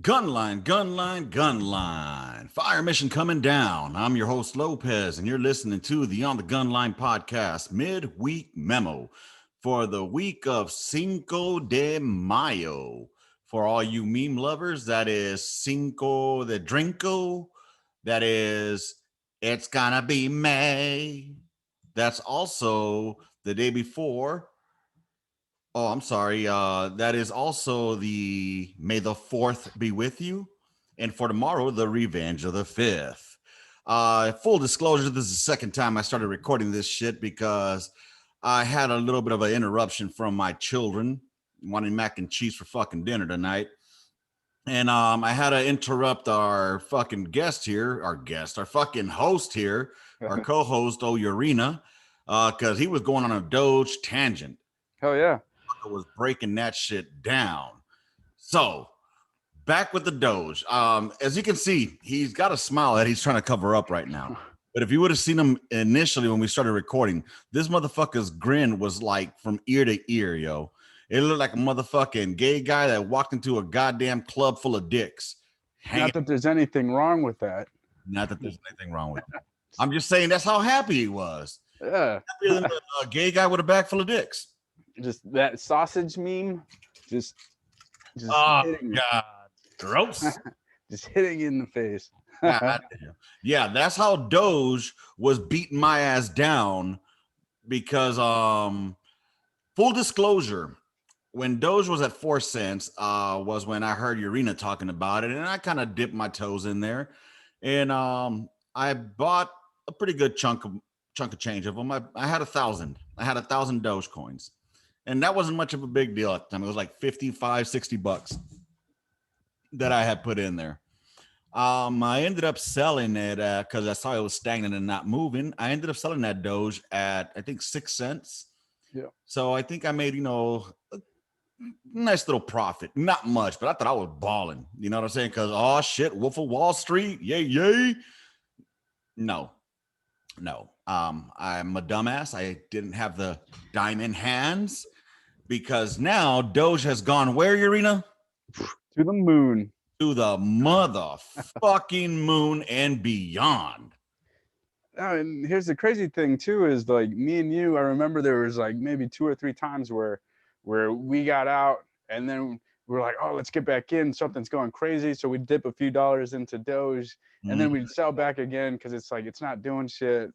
Gunline, gunline, gunline. Fire mission coming down. I'm your host, Lopez, and you're listening to the On the Gunline podcast, Midweek Memo, for the week of Cinco de Mayo. For all you meme lovers, that is Cinco de Drinko. That is, it's gonna be May. That's also the day before. Oh, I'm sorry. That is also the May the 4th be with you. And for tomorrow, the Revenge of the 5th. Full disclosure, this is the second time I started recording this shit because I had a little bit of an interruption from my children wanting mac and cheese for fucking dinner tonight. And I had to interrupt our fucking guest here, our fucking host here, our co-host, Urina, because he was going on a Doge tangent. Hell yeah. Was breaking that shit down. So back with the Doge. As you can see, he's got a smile that he's trying to cover up right now. But if you would have seen him initially when we started recording, this motherfucker's grin was like from ear to ear, yo. It looked like a motherfucking gay guy that walked into a goddamn club full of dicks. Not that there's anything wrong with that. Not that there's anything wrong with it. I'm just saying that's how happy he was. Yeah. Happier than a gay guy with a bag full of dicks. Just that sausage meme, just oh hitting God, gross. just hitting you in the face. Yeah, that's how Doge was beating my ass down because full disclosure, when Doge was at 4 cents, was when I heard Urina talking about it, and I kind of dipped my toes in there, and I bought a pretty good chunk of change of them. I had 1,000. I had 1,000 Doge coins. And that wasn't much of a big deal at the time. It was like 55, 60 bucks that I had put in there. I ended up selling it because I saw it was stagnant and not moving. I ended up selling that Doge at, I think, 6 cents. Yeah. So I think I made, a nice little profit. Not much, but I thought I was balling. You know what I'm saying? Because, oh, shit, Wolf of Wall Street. Yay, yay. No. I'm a dumbass. I didn't have the diamond hands. Because now Doge has gone where, Urina? To the moon. To the motherfucking moon and beyond. And here's the crazy thing too, is like me and you, I remember there was like maybe 2 or 3 times where we got out and then we're like, oh, let's get back in. Something's going crazy. So we dip a few dollars into Doge and then we'd sell back again because it's like it's not doing shit.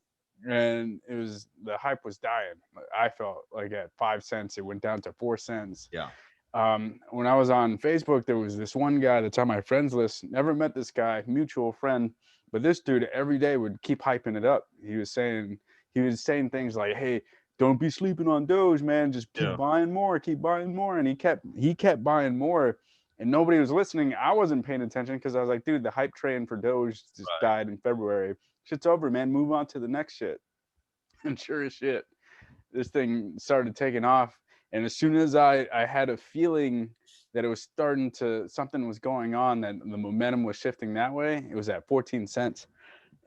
And it was, the hype was dying. I felt like at 5 cents, it went down to 4 cents. Yeah. When I was on Facebook, there was this one guy that's on my friends list. Never met this guy, mutual friend, but this dude every day would keep hyping it up. He was saying things like, "Hey, don't be sleeping on Doge, man. Just keep buying more, keep buying more." And he kept buying more, and nobody was listening. I wasn't paying attention because I was like, "Dude, the hype train for Doge just died in February. Shit's over, man. Move on to the next shit." And sure as shit, this thing started taking off. And as soon as I had a feeling that it was something was going on, that the momentum was shifting that way, it was at 14 cents.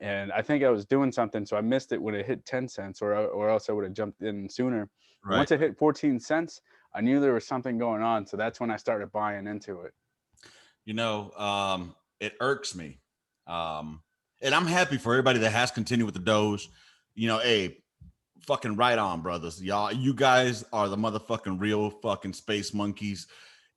And I think I was doing something, so I missed it when it hit 10 cents, or else I would have jumped in sooner. Right. Once it hit 14 cents, I knew there was something going on. So that's when I started buying into it. It irks me. And I'm happy for everybody that has continued with the Doge. Hey, fucking right on, brothers. Y'all, you guys are the motherfucking real fucking space monkeys,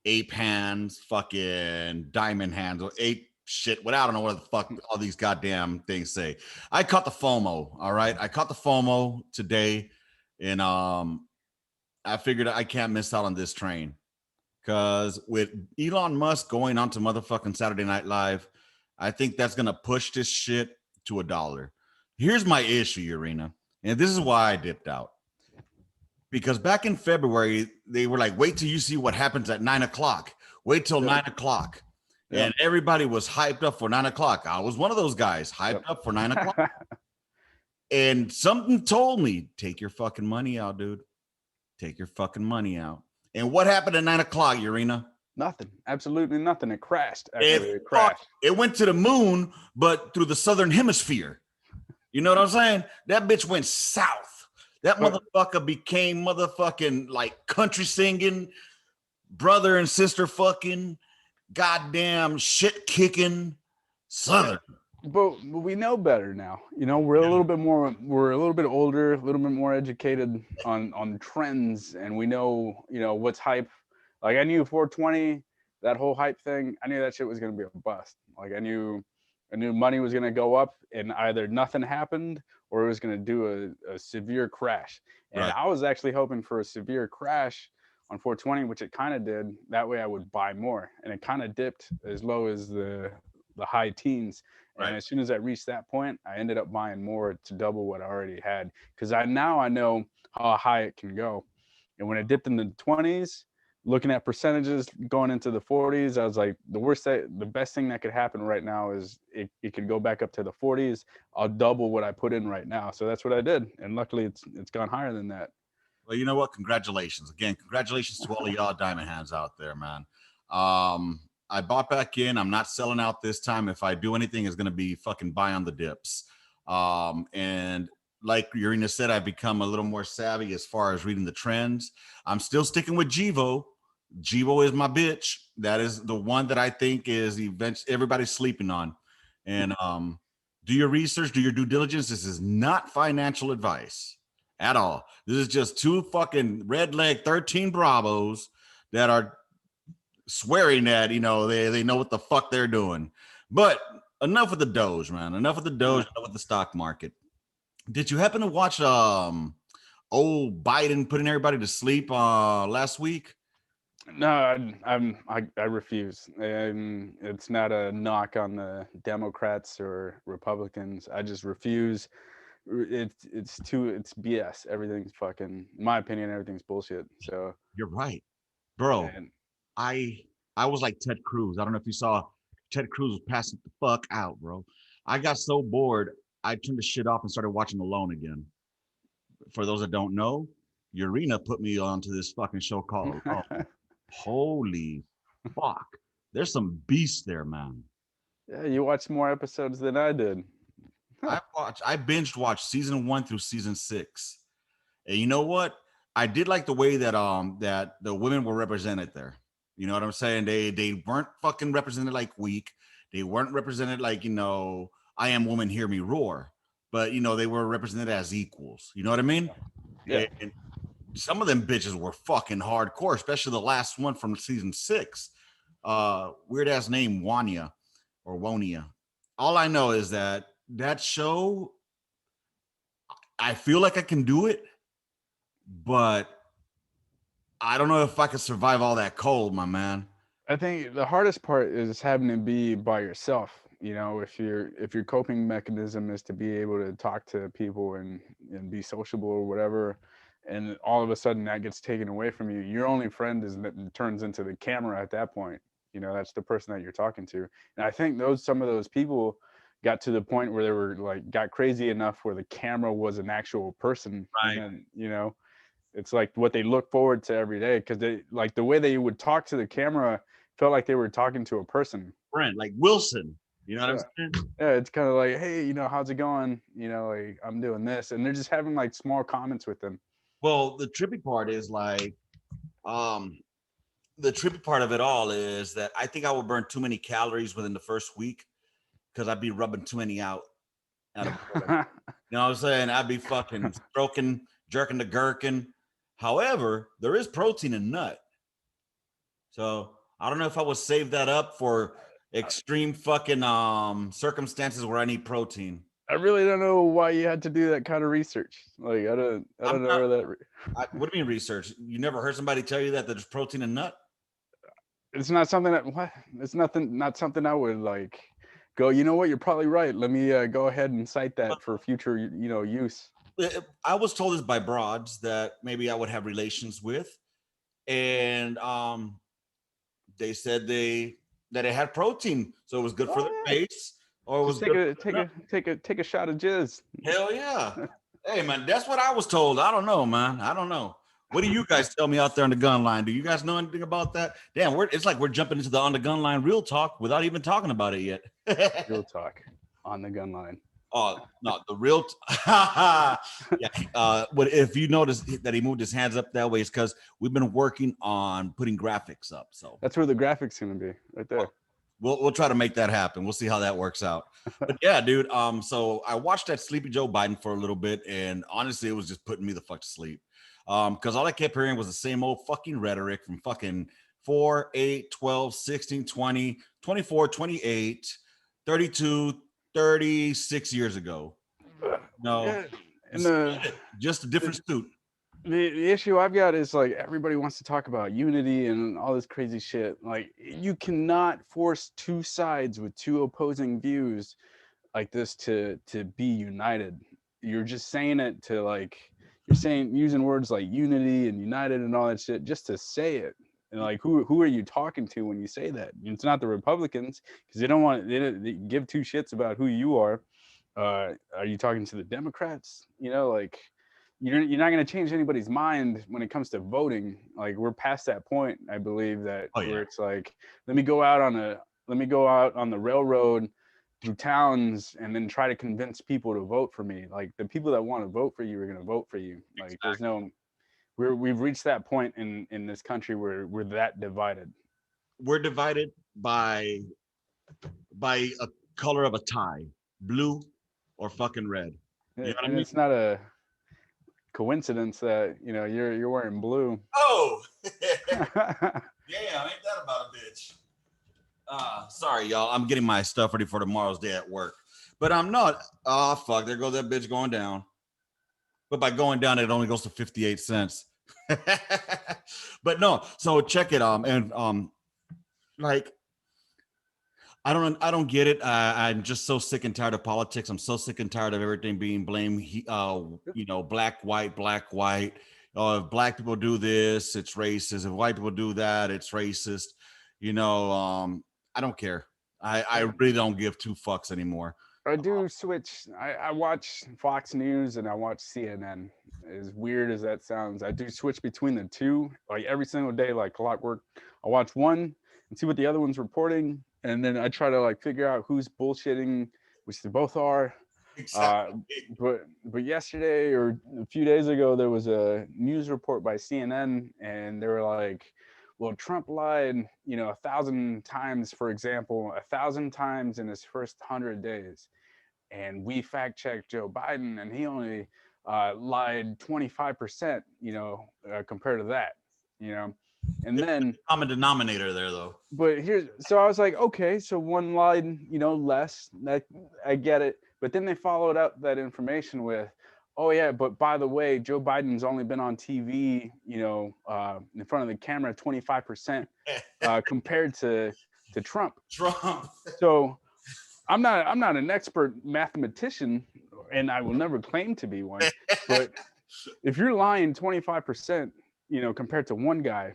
ape hands, fucking diamond hands, or ape shit. What I don't know what the fuck all these goddamn things say. I caught the FOMO. All right, I caught the FOMO today, and I figured I can't miss out on this train because with Elon Musk going on to motherfucking Saturday Night Live, I think that's going to push this shit to $1. Here's my issue, Urina, and this is why I dipped out. Because back in February, they were like, wait till you see what happens at 9 o'clock. Wait till 9 o'clock. Yeah. And everybody was hyped up for 9 o'clock. I was one of those guys hyped up for 9 o'clock. And something told me, take your fucking money out, dude. Take your fucking money out. And what happened at 9 o'clock, Urina? Nothing. Absolutely nothing. It crashed. It crashed. It went to the moon, but through the southern hemisphere. You know what I'm saying? That bitch went south. That motherfucker became motherfucking like country singing, brother and sister fucking, goddamn shit kicking Southern. But we know better now. You know, we're a little bit more, we're a little bit older, a little bit more educated on trends, and we know, you know, what's hype. Like I knew 420, that whole hype thing. I knew that shit was gonna be a bust. Like I knew money was gonna go up, and either nothing happened or it was gonna do a severe crash. And Right. I was actually hoping for a severe crash on 420, which it kind of did. That way I would buy more, and it kind of dipped as low as the high teens. And Right. as soon as I reached that point, I ended up buying more to double what I already had because I know how high it can go. And when it dipped in the 20s, looking at percentages going into the 40s, I was like, the best thing that could happen right now is it could go back up to the 40s. I'll double what I put in right now. So that's what I did, and luckily it's gone higher than that. Well, you know what? Congratulations again. Congratulations to all of y'all diamond hands out there, man. I bought back in. I'm not selling out this time. If I do anything, it's gonna be fucking buy on the dips. And like Urena said, I've become a little more savvy as far as reading the trends. I'm still sticking with Givo. Givo is my bitch. That is the one that I think is everybody's sleeping on. And do your research, do your due diligence. This is not financial advice at all. This is just two fucking red leg 13 Bravos that are swearing that, you know, they know what the fuck they're doing. But enough with the Doge, man. Enough with the Doge, enough with the stock market. Did you happen to watch old Biden putting everybody to sleep last week? No, I refuse. It's not a knock on the Democrats or Republicans. I just refuse. It's BS. Everything's fucking, in my opinion, everything's bullshit. So You're right, bro. and I I was like Ted Cruz. I don't know if you saw Ted Cruz was passing the fuck out, bro. I got so bored, I turned the shit off and started watching Alone again. For those that don't know, Urena put me onto this fucking show called Alone. Holy fuck. There's some beasts there, man. yeah, you watched more episodes than I did. I binged watched season 1 through season 6. And you know what? I did like the way that the women were represented there. You know what I'm saying? They weren't fucking represented like weak. They weren't represented like, you know, I am woman, hear me roar. But you know, they were represented as equals. You know what I mean? Yeah. And some of them bitches were fucking hardcore, especially the last one from season 6. Weird ass name Wanya or Wonia. All I know is that show, I feel like I can do it, but I don't know if I could survive all that cold, my man. I think the hardest part is having to be by yourself. You know, if your coping mechanism is to be able to talk to people and be sociable or whatever, and all of a sudden that gets taken away from you, your only friend is that turns into the camera at that point. You know, that's the person that you're talking to. And I think some of those people got to the point where they were like got crazy enough where the camera was an actual person. Right. And then, you know, it's like what they look forward to every day because they like the way they would talk to the camera felt like they were talking to a person. Friend, like Wilson. You know what I'm Yeah. saying? Yeah, it's kind of like, hey, you know, how's it going? You know, like I'm doing this, and they're just having like small comments with them. Well, the trippy part is like, um, the trippy part of it all is that I think I would burn too many calories within the first week because I'd be rubbing too many out of boredom. You know what I'm saying? I'd be fucking stroking, jerking the gherkin. However, there is protein in nut. So I don't know if I would save that up for extreme fucking circumstances where I need protein. I really don't know why you had to do that kind of research. Like I don't I'm know not, where that. what do you mean research? You never heard somebody tell you that there's protein in nut? It's not something that what. It's not something I would like. Go. You know what? You're probably right. Let me go ahead and cite that for future, you know, use. I was told this by broads that maybe I would have relations with, and they said that it had protein, so it was good for Oh the yeah. face, or it was Just good. take a shot of jizz. Hell yeah. Hey man, that's what I was told. I don't know, man. I don't know. What do you guys tell me out there on the gun line? Do you guys know anything about that? Damn, it's like we're jumping into on the gun line real talk without even talking about it yet. Real talk on the gun line. No, the real. Yeah. But if you notice that he moved his hands up that way, it's because we've been working on putting graphics up. So That's where the graphics gonna be, right there. we'll try to make that happen. We'll see how that works out. But yeah, dude. So I watched that Sleepy Joe Biden for a little bit, and honestly, it was just putting me the fuck to sleep. Because all I kept hearing was the same old fucking rhetoric from fucking 4, 8, 12, 16, 20, 24, 28, 32, 36 years ago. No, Yeah, and just just a the different suit. the issue I've got is like everybody wants to talk about unity and all this crazy shit. Like you cannot force two sides with two opposing views like this to be united. You're just saying it to like you're saying using words like unity and united and all that shit just to say it. And like who are you talking to when you say that? It's not the Republicans because they don't want they give two shits about who you are. Are you talking to the Democrats? You know, like you're not going to change anybody's mind when it comes to voting. Like we're past that point, I believe that Oh where yeah, it's like let me go out on the railroad through towns and then try to convince people to vote for me. Like the people that want to vote for you are going to vote for you. Like there's exactly. no we've reached that point in this country where we're that divided. We're divided by a color of a tie, blue or fucking red. You know what I And mean? it's not a coincidence that you're wearing blue. Oh, damn! Ain't that about a bitch? Sorry, y'all. I'm getting my stuff ready for tomorrow's day at work, but I'm not. Oh, fuck! There goes that bitch going down. But by going down, it only goes to 58 cents. But no, so check it. And like I don't get it. I'm just so sick and tired of politics. I'm so sick and tired of everything being blamed. Black, white, black, white. If black people do this, it's racist. If white people do that, it's racist. I don't care. I really don't give two fucks anymore. I do switch. I watch Fox News and I watch CNN. As weird as that sounds, I do switch between the two like every single day, like clockwork. I watch one and see what the other one's reporting, and then I try to like figure out who's bullshitting, which they both are. Uh, Exactly. but yesterday or a few days ago, there was a news report by CNN, and they were like, "Well, Trump lied, 1,000 times, for example, 1,000 times in his first 100 days." And we fact checked Joe Biden, and he only lied 25%, compared to that, you know. And then, Common denominator there, though. but here's so I was like, okay, so one lied, less. That I get it. But then they followed up that information with, oh yeah, but by the way, Joe Biden's only been on TV, in front of the camera 25% compared to Trump. Trump. So I'm not an expert mathematician, and I will never claim to be one. But if you're lying 25%, compared to one guy,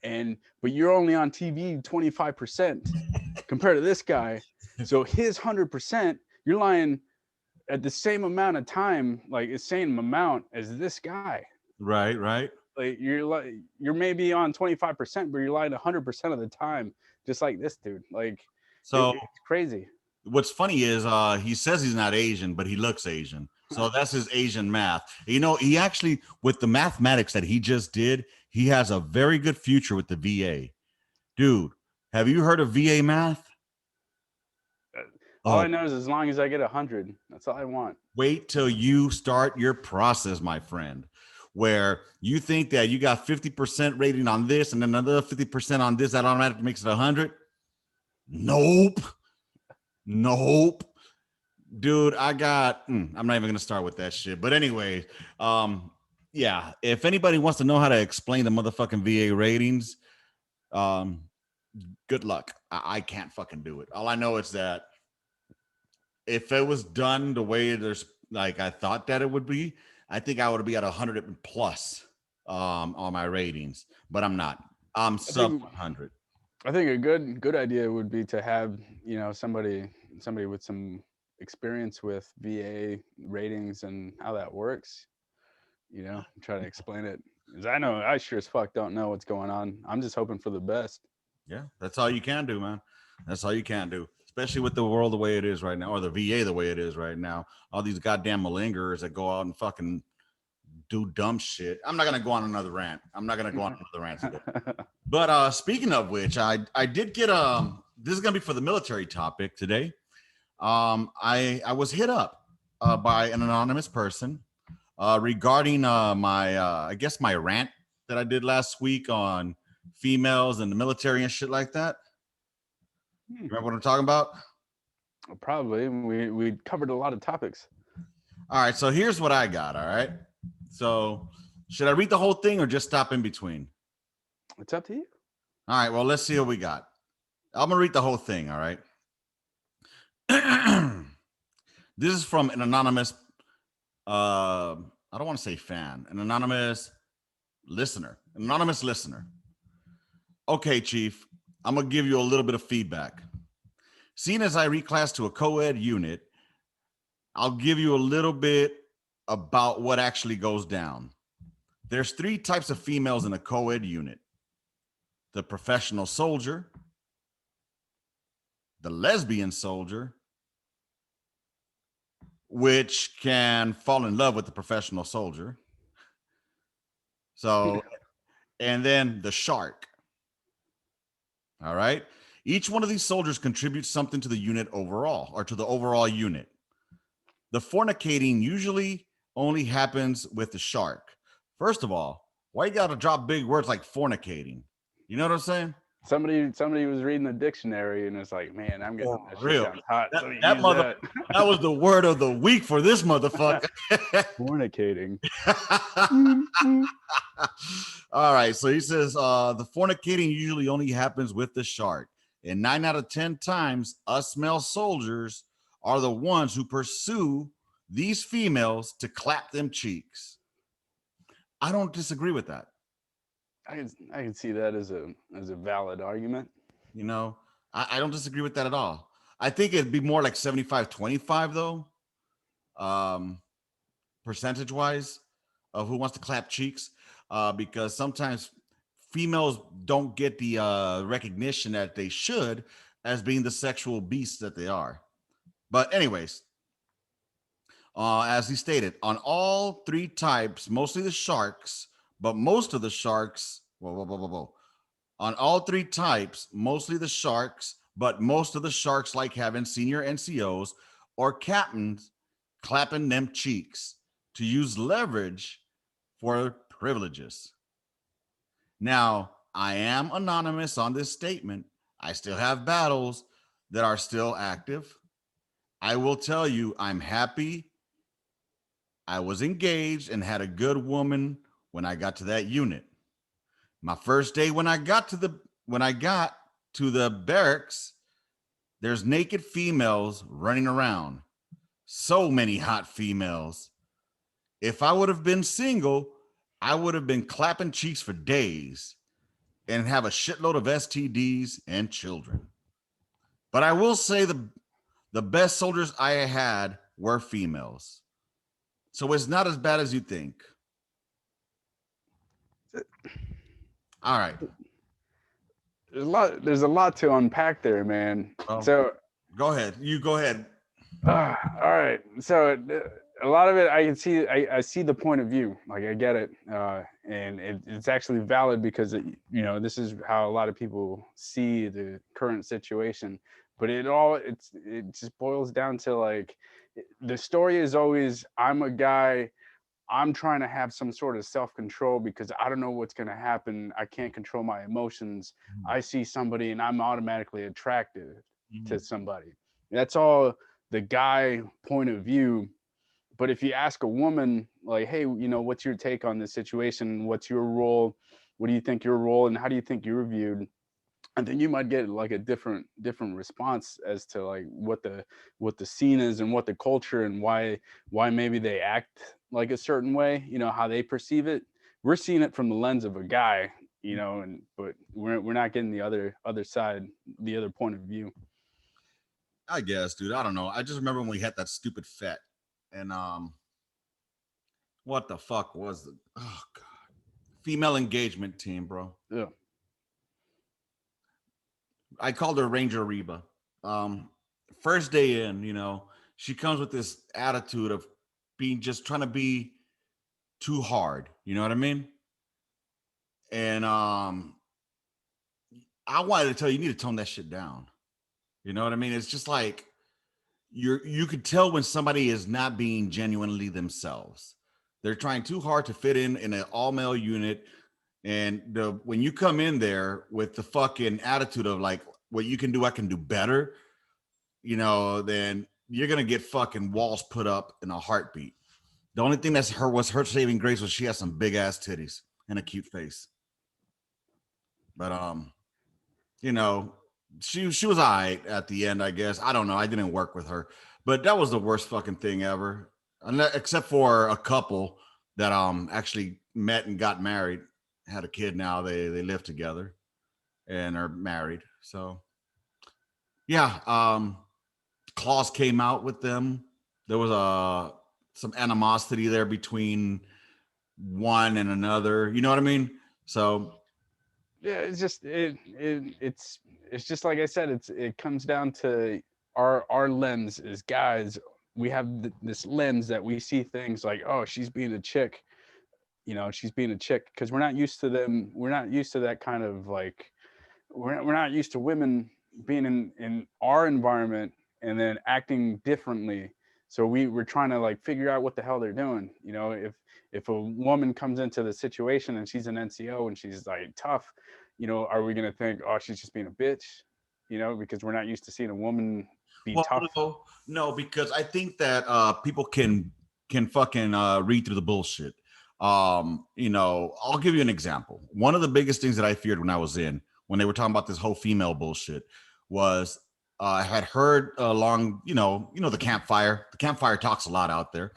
but you're only on TV 25% compared to this guy, so his 100%, you're lying at the same amount of time, like the same amount as this guy. Right, right. Like you're maybe on 25%, but you're lying 100% of the time, just like this dude. Like So it's crazy. what's funny is he says he's not Asian, but he looks Asian. So that's his Asian math. He actually, with the mathematics that he just did, he has a very good future with the VA. Dude, have you heard of VA math? All I Oh, know is as long as I get 100, that's all I want. wait till you start your process, my friend, where you think that you got 50% rating on this and then another 50% on this, that automatically makes it 100. Nope. Nope. Dude, I'm not even gonna start with that shit. But anyway, yeah, if anybody wants to know how to explain the motherfucking VA ratings, um, good luck. I can't fucking do it. All I know is that if it was done the way there's like I thought that it would be, I think I would be at 100 plus on my ratings, but I'm not. I'm I sub think 100. I think a good idea would be to have somebody with some experience with VA ratings and how that works. Try to explain it. Because I know I sure as fuck don't know what's going on. I'm just hoping for the best. Yeah, that's all you can do, man. That's all you can do. especially with the world the way it is right now, or the VA the way it is right now. All these goddamn malingerers that go out and fucking do dumb shit. I'm not gonna go on another rant. I'm not gonna go on another rant today. But speaking of which, I did get this is gonna be for the military topic today. I was hit up by an anonymous person regarding my I guess my rant that I did last week on females and the military and shit like that. Remember what I'm talking about? Probably. We covered a lot of topics. All right, so here's what I got. All right, so should I read the whole thing or just stop in between? It's up to you. All right, well, let's see what we got. I'm gonna read the whole thing. All right. This is from an anonymous I don't want to say fan, an anonymous listener. Okay, Chief, I'm gonna give you a little bit of feedback. Seeing as I reclassed to a co-ed unit, I'll give you a little bit about what actually goes down. There's 3 types of females in a co-ed unit: the professional soldier, the lesbian soldier, which can fall in love with the professional soldier. So, and then the shark. All right. Each one of these soldiers contributes something to the unit overall, or to the overall unit. The fornicating usually only happens with the shark. First of all, why you got to drop big words like fornicating? You know what I'm saying? Somebody was reading the dictionary and it's like, man, I'm getting that shit Real. sounds hot. Let me That use mother. that. That was the word of the week for this motherfucker. Fornicating. All right. So he says the fornicating usually only happens with the shark. And 9 out of 10 times, us male soldiers are the ones who pursue these females to clap them cheeks. I don't disagree with that. I can see that as a valid argument. You know, I don't disagree with that at all. I think it'd be more like 75-25 though, percentage wise, of who wants to clap cheeks, because sometimes females don't get the recognition that they should as being the sexual beasts that they are. But anyways, as he stated, on all 3 types, mostly the sharks, but most of the sharks, whoa. On all 3 types, mostly the sharks, but most of the sharks like having senior NCOs or captains clapping them cheeks to use leverage for privileges. Now, I am anonymous on this statement. I still have battles that are still active. I will tell you, I'm happy I was engaged and had a good woman when I got to that unit. My first day when I got to the barracks, there's naked females running around. So many hot females. If I would have been single, I would have been clapping cheeks for days and have a shitload of STDs and children. But I will say the best soldiers I had were females. So it's not as bad as you think. All right. There's a lot to unpack there, man. Well, So go ahead. You go ahead. all right. So a lot of it, I can see. I see the point of view. Like I get it, and it's actually valid because this is how a lot of people see the current situation. But it just boils down to like the story is always I'm a guy. I'm trying to have some sort of self-control because I don't know what's going to happen. I can't control my emotions. I see somebody and I'm automatically attracted to somebody. That's all the guy point of view. But if you ask a woman, like, hey, what's your take on this situation? What's your role? What do you think your role and how do you think you're viewed? I think you might get like a different response as to like what the scene is and what the culture and why maybe they act like a certain way, how they perceive it. We're seeing it from the lens of a guy, but we're not getting the other side, the other point of view. I guess, dude. I don't know. I just remember when we had that stupid fet, and what the fuck was the god female engagement team, bro? Yeah. I called her Ranger Reba. first day in, she comes with this attitude of being just trying to be too hard. You know what I mean? And I wanted to tell you, you need to tone that shit down. You know what I mean? It's just like you could tell when somebody is not being genuinely themselves. They're trying too hard to fit in an all male unit. And when you come in there with the fucking attitude of like, what you can do, I can do better, then you're gonna get fucking walls put up in a heartbeat. The only thing was her saving grace was she has some big ass titties and a cute face. But you know, she was all right at the end, I guess. I don't know. I didn't work with her, but that was the worst fucking thing ever. Except for a couple that actually met and got married, had a kid now. They live together and are married. So yeah, Claus came out with them. There was some animosity there between one and another. You know what I mean? So Yeah, it's just it's just like I said. It comes down to our lens as guys. We have this lens that we see things like, oh, she's being a chick, she's being a chick, because we're not used to them. We're not used to that kind of like, we're not used to women being in our environment and then acting differently. So we're trying to like figure out what the hell they're doing. If a woman comes into the situation and she's an NCO and she's like tough, are we gonna think, oh, she's just being a bitch? Because we're not used to seeing a woman be well, tough. no, because I think that people can fucking read through the bullshit. I'll give you an example. One of the biggest things that I feared when they were talking about this whole female bullshit was I had heard along, the campfire. The campfire talks a lot out there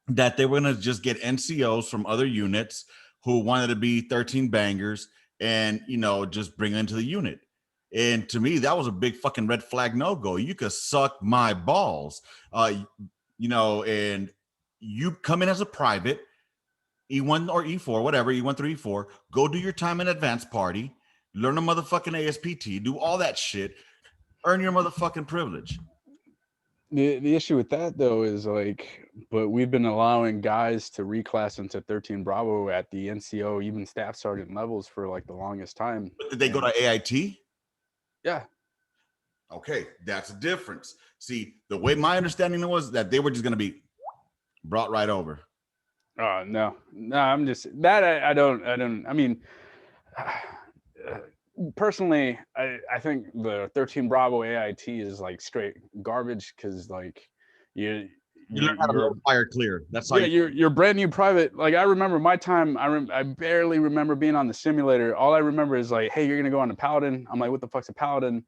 that they were gonna just get NCOs from other units who wanted to be 13 bangers and just bring into the unit. And to me, that was a big fucking red flag no go. You could suck my balls, and you come in as a private, E1 or E4, whatever, E1 through E4, go do your time in advance party, learn a motherfucking ASPT, do all that shit, earn your motherfucking privilege. The issue with that though is like, but we've been allowing guys to reclass into 13 Bravo at the NCO, even staff sergeant levels for like the longest time. But did they go to AIT? Yeah. Okay, that's a difference. See, the way my understanding was that they were just going to be brought right over. No, I'm just that I don't. I mean, personally, I think the 13 Bravo AIT is like straight garbage, because like you learn how to blow fire clear. That's how. Yeah, you're brand new private. Like I remember my time. I barely remember being on the simulator. All I remember is like, hey, you're gonna go on a paladin. I'm like, what the fuck's a paladin?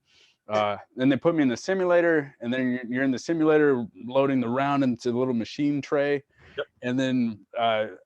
Then they put me in the simulator, and then you're in the simulator loading the round into the little machine tray. Yep. And then the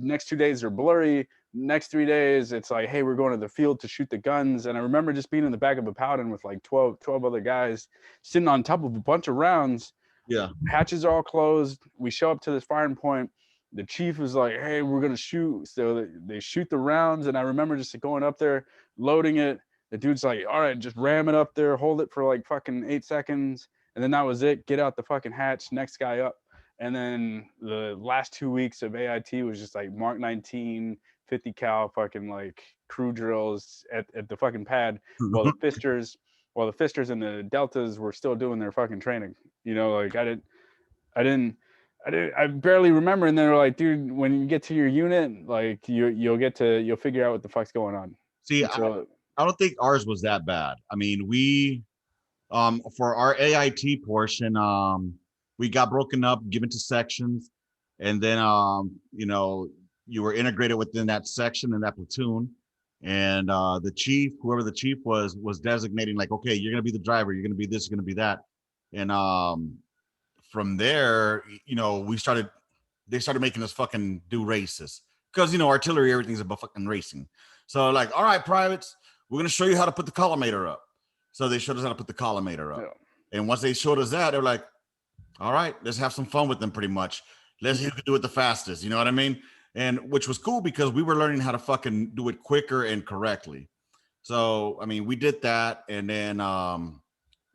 next 2 days are blurry. Next 3 days, it's like, hey, we're going to the field to shoot the guns. And I remember just being in the back of a paladin with like 12 other guys sitting on top of a bunch of rounds. Yeah. Hatches are all closed. We show up to this firing point. The chief is like, hey, we're going to shoot. So they shoot the rounds. And I remember just going up there, loading it. The dude's like, all right, just ram it up there, hold it for like fucking 8 seconds. And then that was it. Get out the fucking hatch, next guy up. And then the last 2 weeks of AIT was just like Mark 19, 50 cal fucking like crew drills at the fucking pad, while the fisters and the deltas were still doing their fucking training. Like I barely remember. And they're like, dude, when you get to your unit, like you'll figure out what the fuck's going on. See, so, I don't think ours was that bad. I mean, we for our AIT portion, we got broken up, given to sections, and then you were integrated within that section and that platoon. And the chief, whoever the chief was designating like, okay, you're gonna be the driver, you're gonna be this, you're gonna be that. And from there, they started making us fucking do races, because artillery, everything's about fucking racing. So like, all right, privates, we're gonna show you how to put the collimator up. So they showed us how to put the collimator up. Yeah. And once they showed us that, they're like, all right, let's have some fun with them, pretty much. Let's see who can do it the fastest. You know what I mean? And which was cool, because we were learning how to fucking do it quicker and correctly. So, I mean, we did that. And then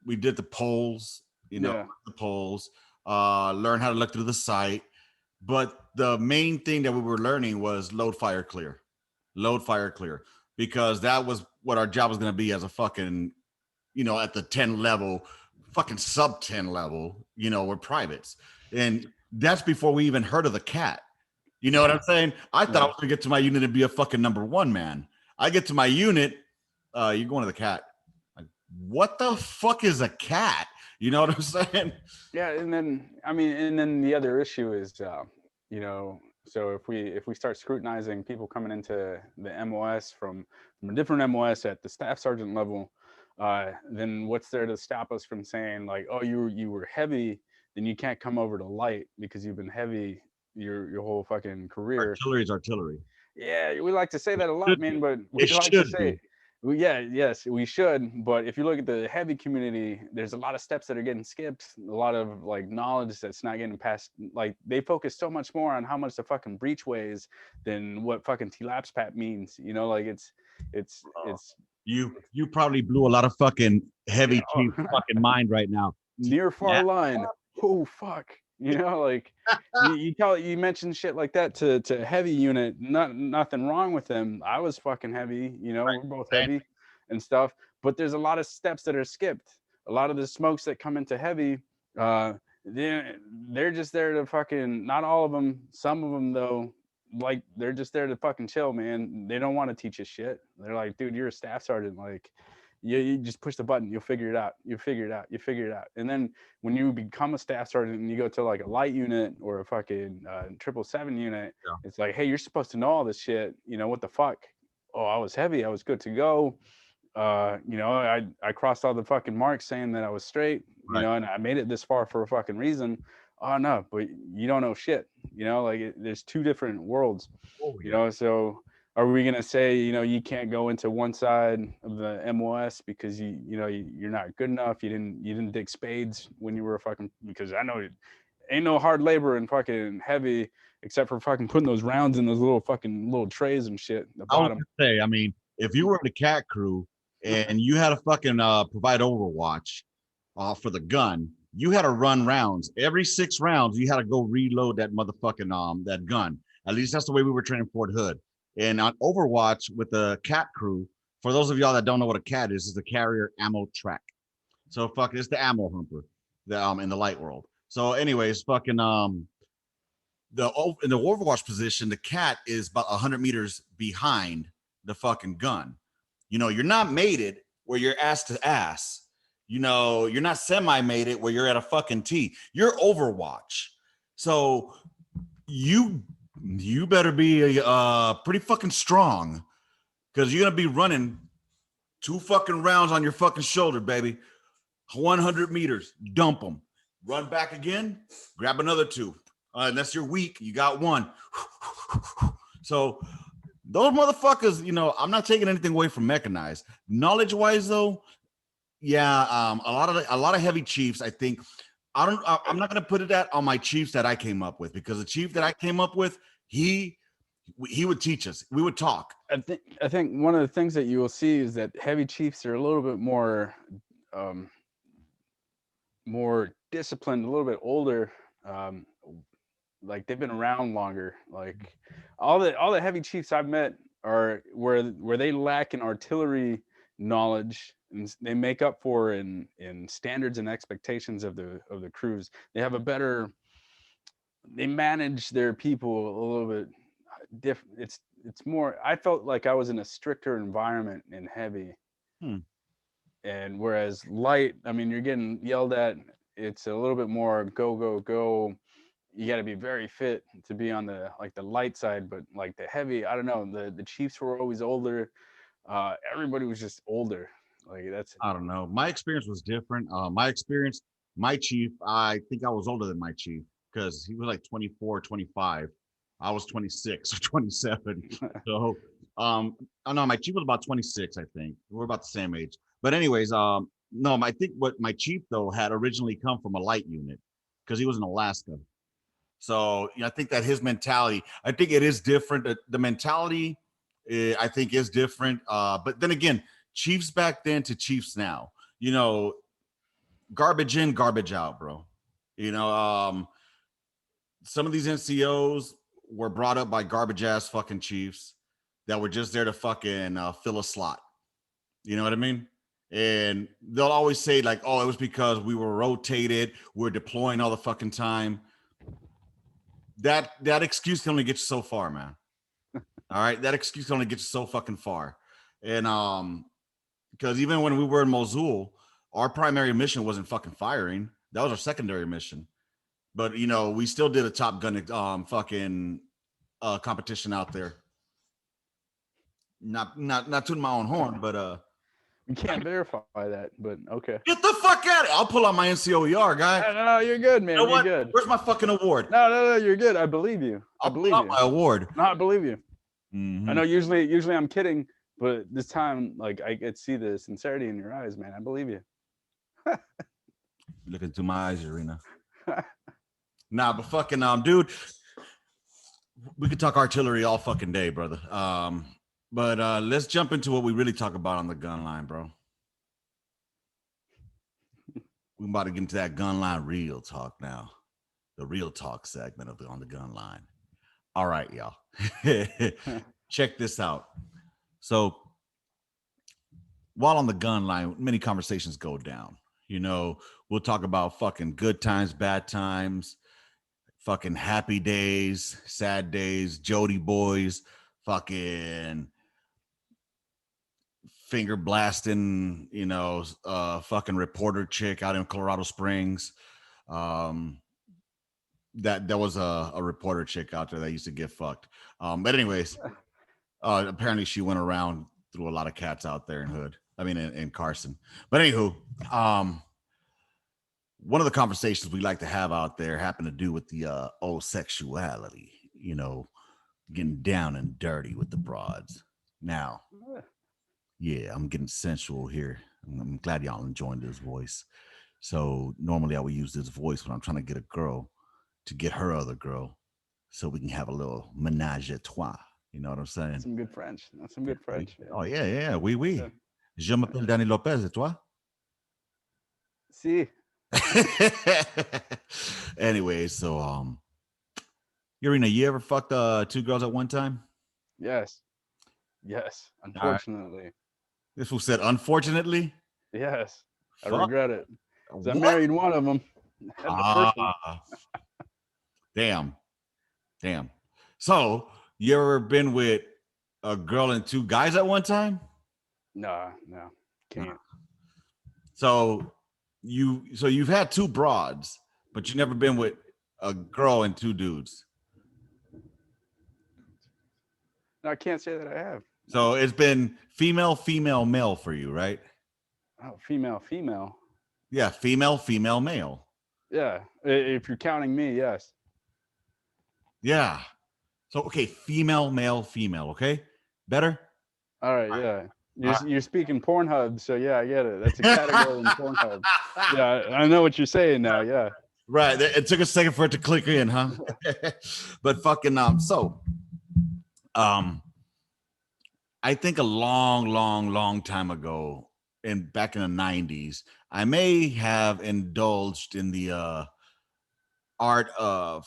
we did the polls, Yeah. the polls, learn how to look through the site. But the main thing that we were learning was load, fire, clear, because that was what our job was going to be as a fucking, at the 10 level, fucking sub 10 level, we're privates. And that's before we even heard of the cat. You know what I'm saying? I thought I was going to get to my unit and be a fucking number one man. I get to my unit, you're going to the cat. Like, what the fuck is a cat? You know what I'm saying? Yeah, and then and then the other issue is, so if we start scrutinizing people coming into the MOS from a different MOS at the staff sergeant level, then what's there to stop us from saying like, oh, you were heavy, then you can't come over to light because you've been heavy your whole fucking career. Artillery is artillery. Yeah, we like to say that a lot, Should man, be. but we It like to should say, be. yeah, yes, we should. But if you look at the heavy community, there's a lot of steps that are getting skipped, a lot of like knowledge that's not getting passed. Like they focus so much more on how much the fucking breach weighs than what fucking T-Laps pat means. Like it's You probably blew a lot of fucking heavy oh, chief fucking mind right now. near Yeah. far line. Oh fuck. Like you mentioned shit like that to a heavy unit. Nothing wrong with them. I was fucking heavy. We're both heavy and stuff. But there's a lot of steps that are skipped. A lot of the smokes that come into heavy, uh, they're just there to fucking. Not all of them. Some of them though, like they're just there to fucking chill, man. They don't want to teach us shit. They're like, dude, you're a staff sergeant. Like, you just push the button. You'll figure it out. You figure it out. You figure it out. And then when you become a staff sergeant and you go to like a light unit or a fucking 777 unit, Yeah. it's like, hey, you're supposed to know all this shit. What the fuck? Oh, I was heavy. I was good to go. I crossed all the fucking marks saying that I was straight. Right. And I made it this far for a fucking reason. Oh no, but you don't know shit. There's two different worlds. Oh, yeah. So are we gonna say you can't go into one side of the MOS because you're not good enough? You didn't dig spades when you were a fucking, because I know it ain't no hard labor in fucking heavy except for fucking putting those rounds in those little trays and shit at the I was bottom. gonna say, I mean, if you were in the cat crew and you had to fucking provide overwatch for the gun, you had to run rounds. Every 6 rounds, you had to go reload that motherfucking that gun. At least that's the way we were training Fort Hood. And on Overwatch with the cat crew, for those of y'all that don't know what a cat is the carrier ammo track. So fuck, it's the ammo humper, in the light world. So, anyways, fucking in the Overwatch position, the cat is about 100 meters behind the fucking gun. You're not mated where you're ass to ass. You're not semi-mated where you're at a fucking T. You're Overwatch. So you better be pretty fucking strong, because you're gonna be running 2 fucking rounds on your fucking shoulder, baby. 100 meters, dump them. Run back again, grab another 2. Unless you're weak, you got 1. So those motherfuckers, I'm not taking anything away from Mechanized. Knowledge-wise, though, yeah, a lot of heavy chiefs, I think. I'm not gonna put it on my chiefs that I came up with, because the chief that I came up with, he would teach us. We would talk. I think one of the things that you will see is that heavy chiefs are a little bit more disciplined, a little bit older. Like they've been around longer. Like all the heavy chiefs I've met are where they lack in artillery knowledge, and they make up for in standards and expectations of the crews. They have a better. They manage their people a little bit different. It's more. I felt like I was in a stricter environment in heavy. And whereas light, you're getting yelled at. It's a little bit more go, go, go. You got to be very fit to be on the light side, but like the heavy, I don't know. The Chiefs were always older. Everybody was just older. Like that's. I don't know. My experience was different. My chief, I think I was older than my chief, because he was like 24, 25. I was 26 or 27. So, I know my chief was about 26, I think. We're about the same age. But anyways, no, I think what my chief though had originally come from a light unit, because he was in Alaska. So I think that his mentality, I think it is different. The mentality, I think, is different. But then again, Chiefs back then to Chiefs now, garbage in, garbage out, bro. You know, some of these NCOs were brought up by garbage ass fucking chiefs that were just there to fucking fill a slot. You know what I mean? And they'll always say like, "Oh, it was because we were rotated, we're deploying all the fucking time." That excuse can only get you so far, man. All right, that excuse can only get you so fucking far. And because even when we were in Mosul, our primary mission wasn't fucking firing. That was our secondary mission. But you know, we still did a Top Gun fucking competition out there. Not tooting my own horn, but You can't verify that, but okay. get the fuck out of it. I'll pull out my NCOER, guy. No, you're good, man. You know You're what? good. Where's my fucking award? No, you're good. I believe you. I I'll believe pull out you. my award. No, I believe you. Mhm. I know usually I'm kidding, but this time, like, I could see the sincerity in your eyes, man. I believe you. Look into my eyes, Irina. Nah, but fucking dude, we could talk artillery all fucking day, brother. But let's jump into what we really talk about on the gun line, bro. We're about to get into that gun line real talk now. The real talk segment of on the gun line. All right, y'all. Check this out. So while on the gun line, many conversations go down. You know, we'll talk about fucking good times, bad times, fucking happy days, sad days, Jody boys, fucking finger blasting, you know, fucking reporter chick out in Colorado Springs. That was a reporter chick out there that used to get fucked. But anyways, apparently she went around through a lot of cats out there in Hood. I mean, in Carson. But anywho, one of the conversations we like to have out there happen to do with the old sexuality, you know, getting down and dirty with the broads. Now, yeah, I'm getting sensual here. I'm glad y'all enjoying this voice. So normally I would use this voice when I'm trying to get a girl to get her other girl so we can have a little menage a trois. You know what I'm saying? Some good French. That's some good French. Oh, yeah. Oui, oui. Yeah. Je m'appelle Danny Lopez, et toi? See, Anyway, so Irina, you ever fucked two girls at one time? yes. Unfortunately, This fool said, unfortunately. yes. I Fuck. regret it. 'Cause I What? married one of them. The first one. Damn. So you ever been with a girl and two guys at one time? No, can't. So you've had two broads, but you never been with a girl and two dudes. No, I can't say that I have. So it's been female, male for you, right? Oh, female. Yeah, female, male. Yeah, if you're counting me, yes. Yeah. So okay, female, male, female. Okay, better. All right, yeah. You're speaking Pornhub, so yeah, I get it. That's a category in Pornhub. Yeah, I know what you're saying now. Yeah. Right. It took a second for it to click in, huh? But fucking I think a long time ago, back in the 90s, I may have indulged in the art of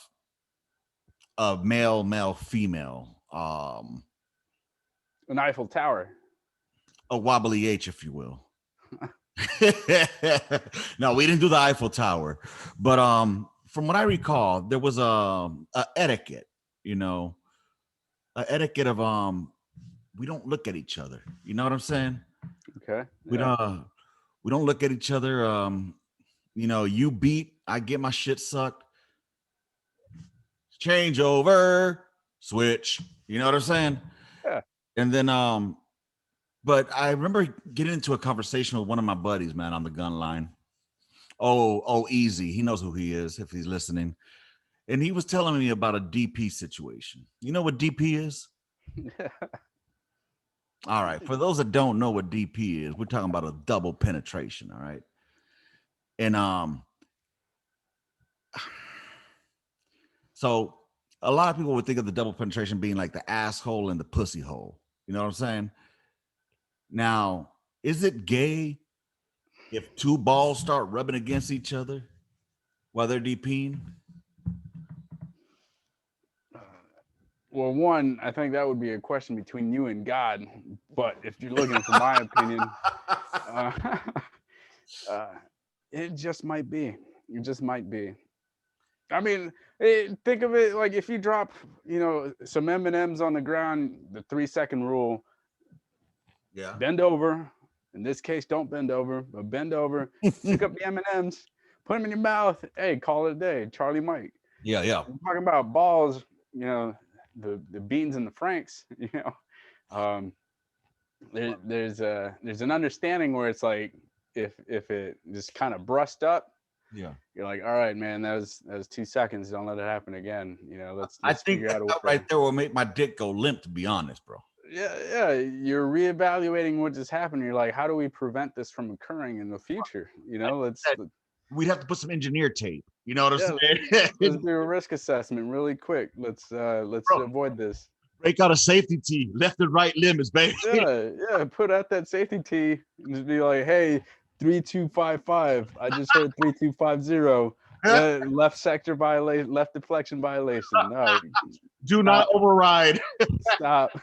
male, female, An Eiffel Tower. a wobbly H, if you will. No, we didn't do the Eiffel Tower, but from what I recall, there was a etiquette, you know, a etiquette of we don't look at each other. You know what I'm saying? Okay. We don't look at each other. You know, you beat, I get my shit sucked. Change over, switch. You know what I'm saying? Yeah. And then but I remember getting into a conversation with one of my buddies, man, on the gun line. Oh, easy. He knows who he is if he's listening. And he was telling me about a DP situation. You know what DP is? All right. For those that don't know what DP is, we're talking about a double penetration. All right. And so a lot of people would think of the double penetration being like the asshole and the pussy hole. You know what I'm saying? Now, is it gay If two balls start rubbing against each other while they're DPing, Well, one, I think that would be a question between you and God. But if you're looking for my opinion, uh, uh, it just might be. It just might be. I mean, think of it like if you drop, some M&Ms on the ground, the 3-second rule, yeah, bend over. In this case, don't bend over, but bend over, pick up the M&Ms, put them in your mouth. Hey, call it a day. Charlie Mike. yeah. I'm talking about balls, the beans and the franks, um, there's an understanding where it's like if it just kind of brushed up, Yeah. you're like, all right, man, that was 2 seconds. Don't let it happen again. Let's I let's think figure out a that way. right there will make my dick go limp, to be honest, bro. Yeah, you're reevaluating what just happened. You're like, how do we prevent this from occurring in the future? We'd have to put some engineer tape. You know what I'm Yeah, saying? let's do a risk assessment really quick. Let's Bro, avoid this. break out a safety tee, left and right limits, baby. Yeah. Put out that safety tee and just be like, hey, 3255. I just heard 3250. Left sector violation, left deflection violation. All right, Do not stop, override. stop.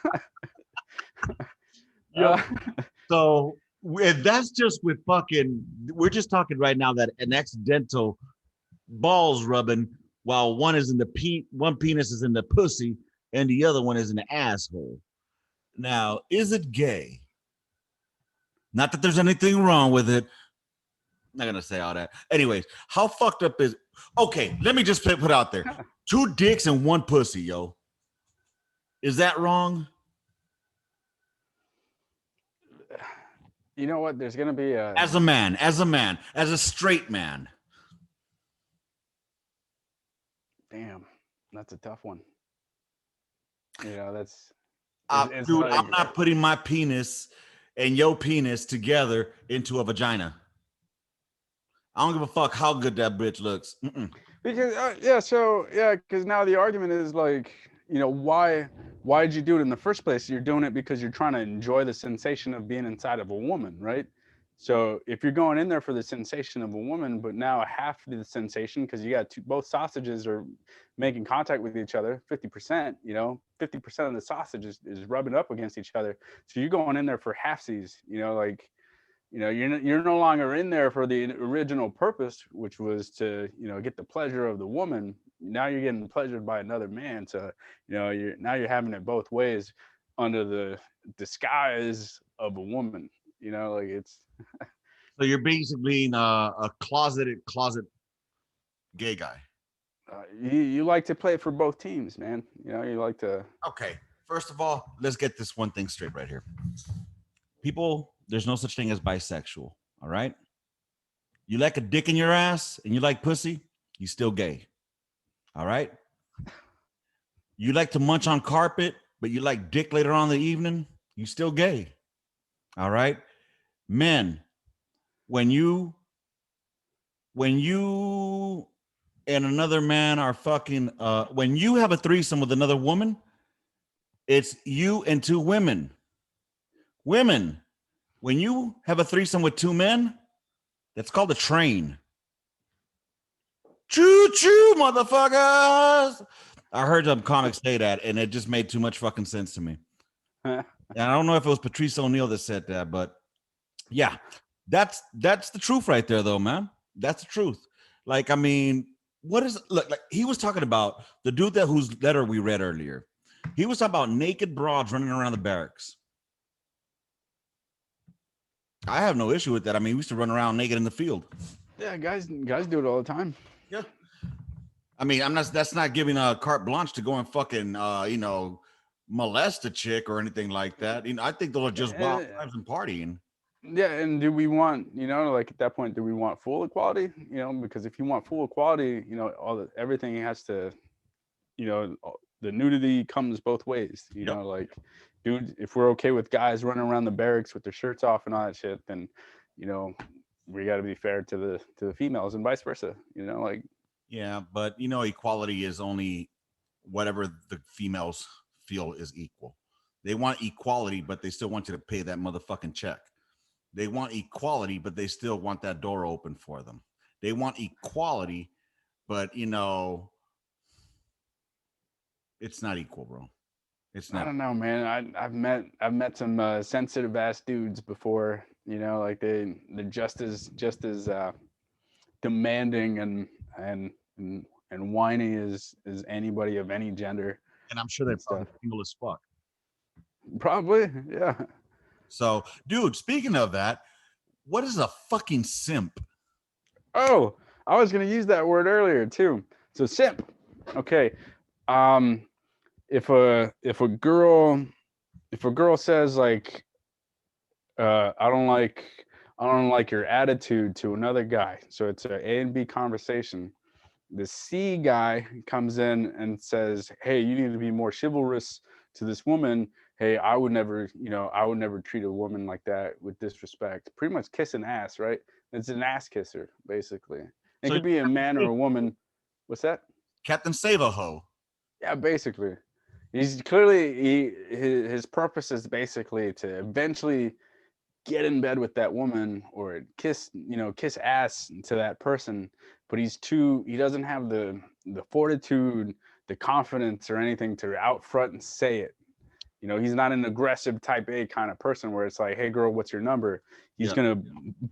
Yep. Uh, So that's just with fucking. We're just talking right now that an accidental balls rubbing while one is in the one penis is in the pussy and the other one is in the asshole. Now, is it gay? Not that there's anything wrong with it. I'm not gonna say all that. Anyways, how fucked up is? Okay, let me just put out there: 2 dicks and 1 pussy, yo. Is that wrong? you know what? There's gonna be a As a straight man. damn. That's a tough one. That's it's Dude, like I'm not putting my penis and your penis together into a vagina. I don't give a fuck how good that bitch looks. because because now the argument is like, why did you do it in the first place? You're doing it because you're trying to enjoy the sensation of being inside of a woman, right? So if you're going in there for the sensation of a woman, but now half the sensation because you got both sausages are making contact with each other, 50%, 50% of the sausage is rubbing up against each other. So you're going in there for halfsies, like you're no longer in there for the original purpose, which was to get the pleasure of the woman. Now you're getting pleasured by another man. So you're having it both ways under the disguise of a woman. Like it's So you're basically a closet gay guy. you like to play for both teams, man. You like to. Okay. First of all, let's get this one thing straight right here. People, there's no such thing as bisexual. All right. You like a dick in your ass and you like pussy, you still gay. All right. You like to munch on carpet, but you like dick later on in the evening, you still gay. All right. Men, when you and another man are fucking when you have a threesome with another woman, it's you and 2 women. Women, when you have a threesome with 2 men, that's called a train. Choo choo, motherfuckers. I heard some comics say that, and it just made too much fucking sense to me. And I don't know if it was Patrice O'Neill that said that, but yeah, that's the truth right there, though, man. That's the truth. Like, I mean, what is look like? He was talking about the dude whose letter we read earlier. He was talking about naked broads running around the barracks. I have no issue with that. I mean, we used to run around naked in the field. Yeah, guys do it all the time. Yeah. I mean, that's not giving a carte blanche to go and fucking molest a chick or anything like that. I think those are just wild times and partying. Yeah, and do we want, like at that point, do we want full equality? Because if you want full equality, everything has to, the nudity comes both ways. Like, dude, if we're okay with guys running around the barracks with their shirts off and all that shit, then, we got to be fair to the females and vice versa. Like. Yeah, but equality is only whatever the females feel is equal. They want equality, but they still want you to pay that motherfucking check. They want equality, but they still want that door open for them. They want equality, but it's not equal, bro. It's I never. don't know, man. I've met some sensitive ass dudes before. Like they're just as demanding and whiny as anybody of any gender And I'm sure they're and probably stuff. single as fuck. Probably, yeah. So, dude, speaking of that, what is a fucking simp? Oh, I was gonna use that word earlier too. So simp. Okay. Um, if a girl says like, I don't like your attitude to another guy. So it's an A and B conversation. The C guy comes in and says, "Hey, you need to be more chivalrous to this woman. Hey, I would never treat a woman like that with disrespect." Pretty much kissing ass, right? It's an ass kisser, basically. It So, could be a man or a woman. What's that? Captain Save a Ho. Yeah, basically. He's clearly his purpose is basically to eventually get in bed with that woman or kiss ass to that person, but he doesn't have the fortitude, the confidence or anything to out front and say it. He's not an aggressive type A kind of person where it's like, "Hey girl, what's your number?" He's Yeah. gonna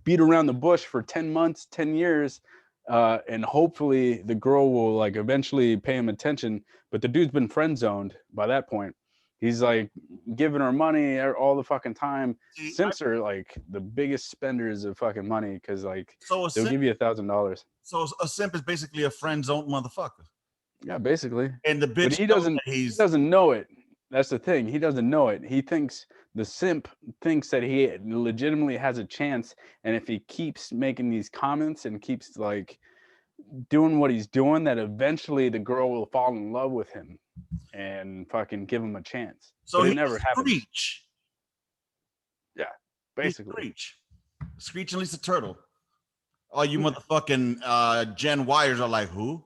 beat around the bush for 10 months, 10 years, and hopefully the girl will like eventually pay him attention. But the dude's been friend zoned by that point. He's like giving her money all the fucking time. See, Simps are like the biggest spenders of fucking money because like so they'll give you $1,000. so a simp is basically a friend zone motherfucker. Yeah, basically. And the But bitch he knows doesn't that he he's doesn't know it. That's the thing. He doesn't know it. The simp thinks that he legitimately has a chance, and if he keeps making these comments and keeps like doing what he's doing, that eventually the girl will fall in love with him and fucking give him a chance. so But it he's never happens. Screech. Yeah, He's basically. Screech. Screech and Lisa Turtle. All you motherfucking Gen Yers are like, who?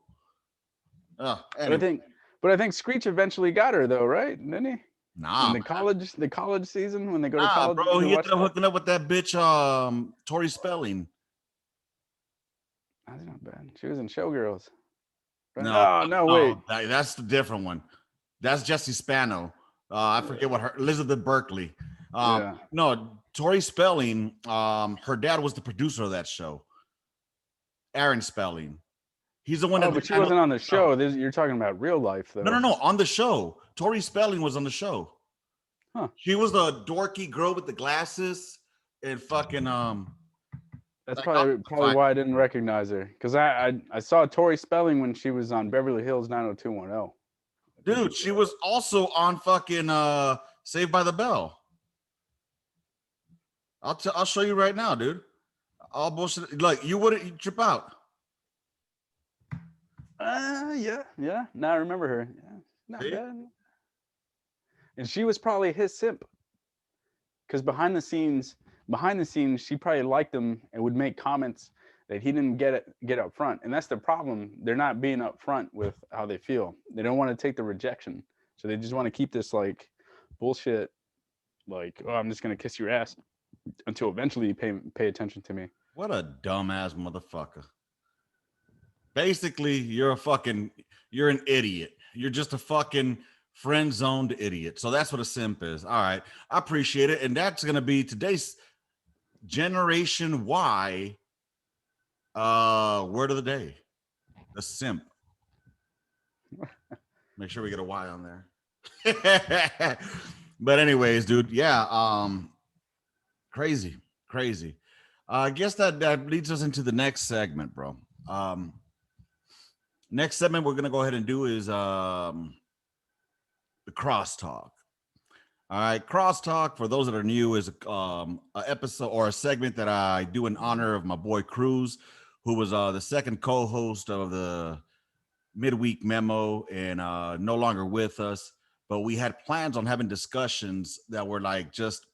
But I Anyway. think but I think Screech eventually got her though, right? Didn't he? In Nah, the college season when they go to nah, college bro. together, He ended watch up that. hooking up with that bitch, Tori Spelling. That's not bad. She was in Showgirls. Right? No, Oh no, wait. no, that's the different one. That's Jesse Spano. I forget what her Elizabeth Berkley. Yeah. No, Tori Spelling. Her dad was the producer of that show. Aaron Spelling. He's the one Oh, that but she I know. wasn't on the show. You're talking about real life, No, no, though. no. On the show, Tori Spelling was on the show. Huh. She was the dorky girl with the glasses and fucking That's like I'll probably find why I didn't recognize her because I saw Tori Spelling when she was on Beverly Hills 90210. dude. She was also on fucking Saved by the Bell. I'll show you right now, dude. All bullshit. Like you wouldn't trip out. Yeah. Now I remember her. Yeah, not See? bad. And she was probably his simp because behind the scenes, she probably liked him and would make comments that he didn't get up front. And that's the problem. They're not being up front with how they feel. They don't want to take the rejection, so they just want to keep this like bullshit. Like, oh, I'm just gonna kiss your ass until eventually you pay attention to me. What a dumbass motherfucker. Basically, you're an idiot. You're just a fucking friend zoned idiot. So that's what a simp is. All right. I appreciate it. And that's gonna be today's Generation Y word of the day. The simp. Make sure we get a Y on there. But anyways, dude, yeah, crazy. I guess that leads us into the next segment, bro. Next segment we're gonna go ahead and do is the crosstalk. All right, crosstalk for those that are new is a episode or a segment that I do in honor of my boy Cruz, who was the second co-host of the Midweek Memo and no longer with us. But we had plans on having discussions that were like just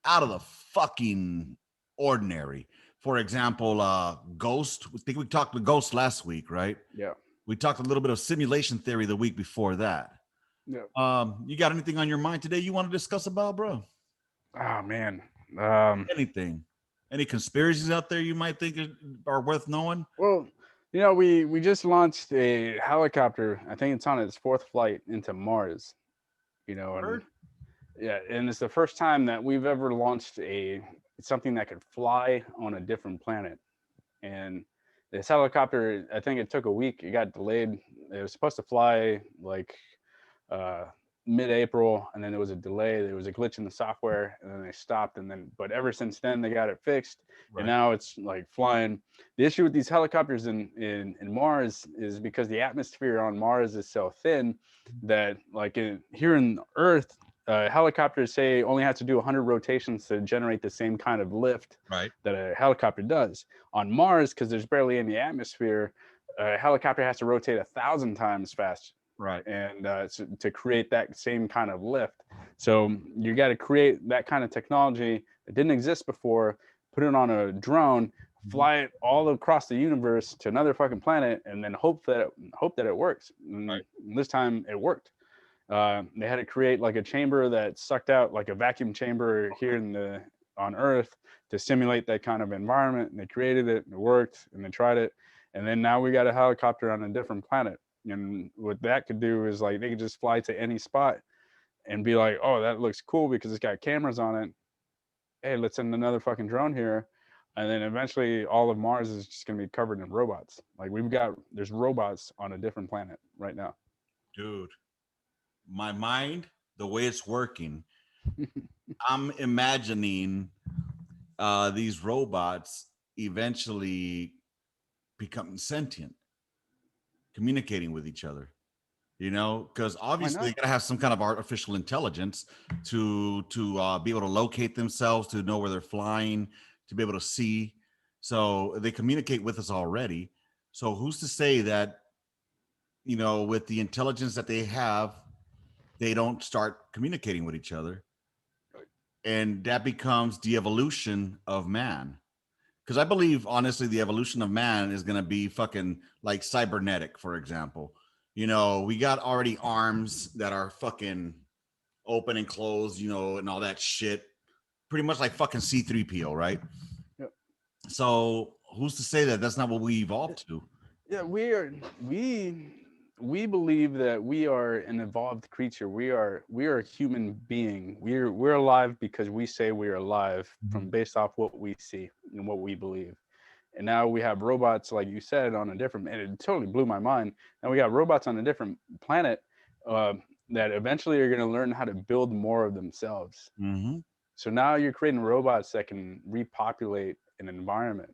out of the fucking ordinary. For example, Ghost. I think we talked with Ghost last week, right? Yeah. We talked a little bit of simulation theory the week before that. Yeah. You got anything on your mind today you want to discuss about, bro? Oh man. Anything? Any conspiracies out there you might think are worth knowing? Well, we just launched a helicopter. I think it's on its fourth flight into Mars. And Word? yeah, and it's the first time that we've ever launched something that could fly on a different planet. And this helicopter, I think it took a week. It got delayed. It was supposed to fly like uh, mid-April, and then there was a delay. There was a glitch in the software, and then they stopped. But ever since then, they got it fixed, and Right. now it's like flying. The issue with these helicopters in Mars is because the atmosphere on Mars is so thin that, like here in Earth, helicopters say only have to do 100 rotations to generate the same kind of lift Right. that a helicopter does. On Mars, because there's barely any atmosphere, a helicopter has to rotate 1,000 times faster Right. and to create that same kind of lift. So you got to create that kind of technology that didn't exist before, put it on a drone, Mhm. fly it all across the universe to another fucking planet, and then hope that it works. And Right. this time it worked. They had to create like a chamber that sucked out like a vacuum chamber here on Earth to simulate that kind of environment. And they created it, and it worked, and they tried it, and then now we got a helicopter on a different planet. And what that could do is like they could just fly to any spot and be like, oh, that looks cool because it's got cameras on it. Hey, let's send another fucking drone here. And then eventually all of Mars is just gonna be covered in robots. Like there's robots on a different planet right now. Dude, my mind, the way it's working, I'm imagining these robots eventually becoming sentient, communicating with each other. Because Why obviously they not? gotta have some kind of artificial intelligence to be able to locate themselves, to know where they're flying, to be able to see. So they communicate with us already. So who's to say that with the intelligence that they have, they don't start communicating with each other, and that becomes the evolution of man. Because I believe, honestly, the evolution of man is going to be fucking like cybernetic, for example. We got already arms that are fucking open and closed, and all that shit. Pretty much like fucking C3PO, right? Yep. So who's to say that that's not what we evolved to? Yeah, we believe that we are an evolved creature. We are a human being. We're alive because we say we're alive from based off what we see and what we believe. And now we have robots, like you said, on a different. And it totally blew my mind. Now we got robots on a different planet uh, that eventually are going to learn how to build more of themselves. Mm-hmm. So now you're creating robots that can repopulate an environment,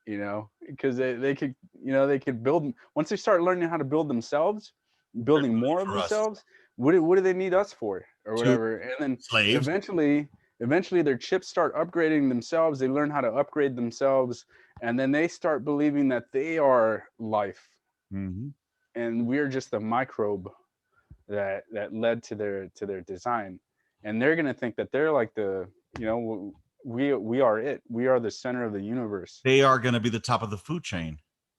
because they could, they could build once they start learning how to build themselves, They're building gonna more leave of for us themselves. What do they need us for or to whatever? And then slaves. eventually their chips start upgrading themselves. They learn how to upgrade themselves, and then they start believing that they are life, Mm-hmm. and we're just the microbe that led to their design. And they're going to think that they're like we are it. We are the center of the universe. They are going to be the top of the food chain.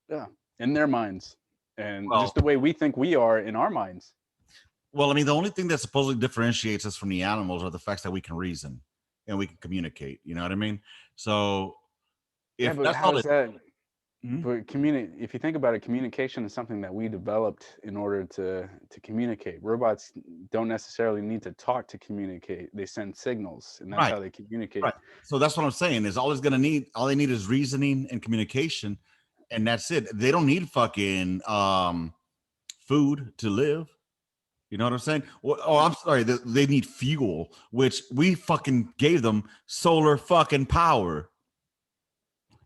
Yeah, in their minds, and Well, just the way we think we are in our minds. Well, I mean, the only thing that supposedly differentiates us from the animals are the facts that we can reason and we can communicate. You know what I mean? So Yeah, if but that's how all does it, that? Mhm. But if you think about it, communication is something that we developed in order to communicate. Robots don't necessarily need to talk to communicate. They send signals, and that's Right, how they communicate. right. So that's what I'm saying is all they need is reasoning and communication, and that's it. They don't need fucking food to live. You know what I'm saying? Oh, I'm sorry. They need fuel, which we fucking gave them solar fucking power.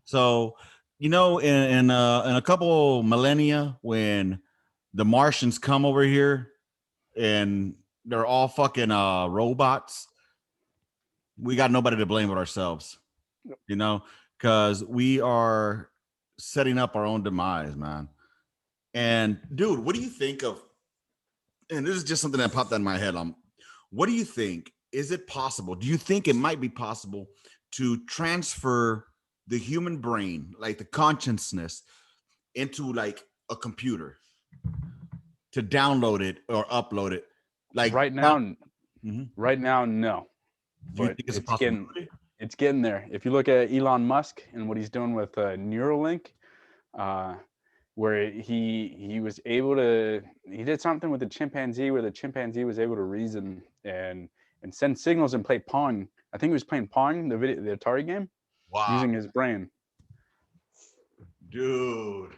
So, in a couple millennia, when the Martians come over here and they're all fucking robots, we got nobody to blame but ourselves. You know, because we are setting up our own demise, man. And dude, what do you think of? And this is just something that popped in my head. What do you think? Is it possible? Do you think it might be possible to transfer the human brain, like the consciousness, into like a computer to download it or upload it? Like, Right down, now, Mhm. right now, no, Do you but think it's a it's getting possibility? It's getting there. If you look at Elon Musk and what he's doing with Neuralink, uh, where he was able to he did something with the chimpanzee where the chimpanzee was able to reason and send signals and play Pong. I think he was playing Pong, the Atari game, Wow, using his brain. dude,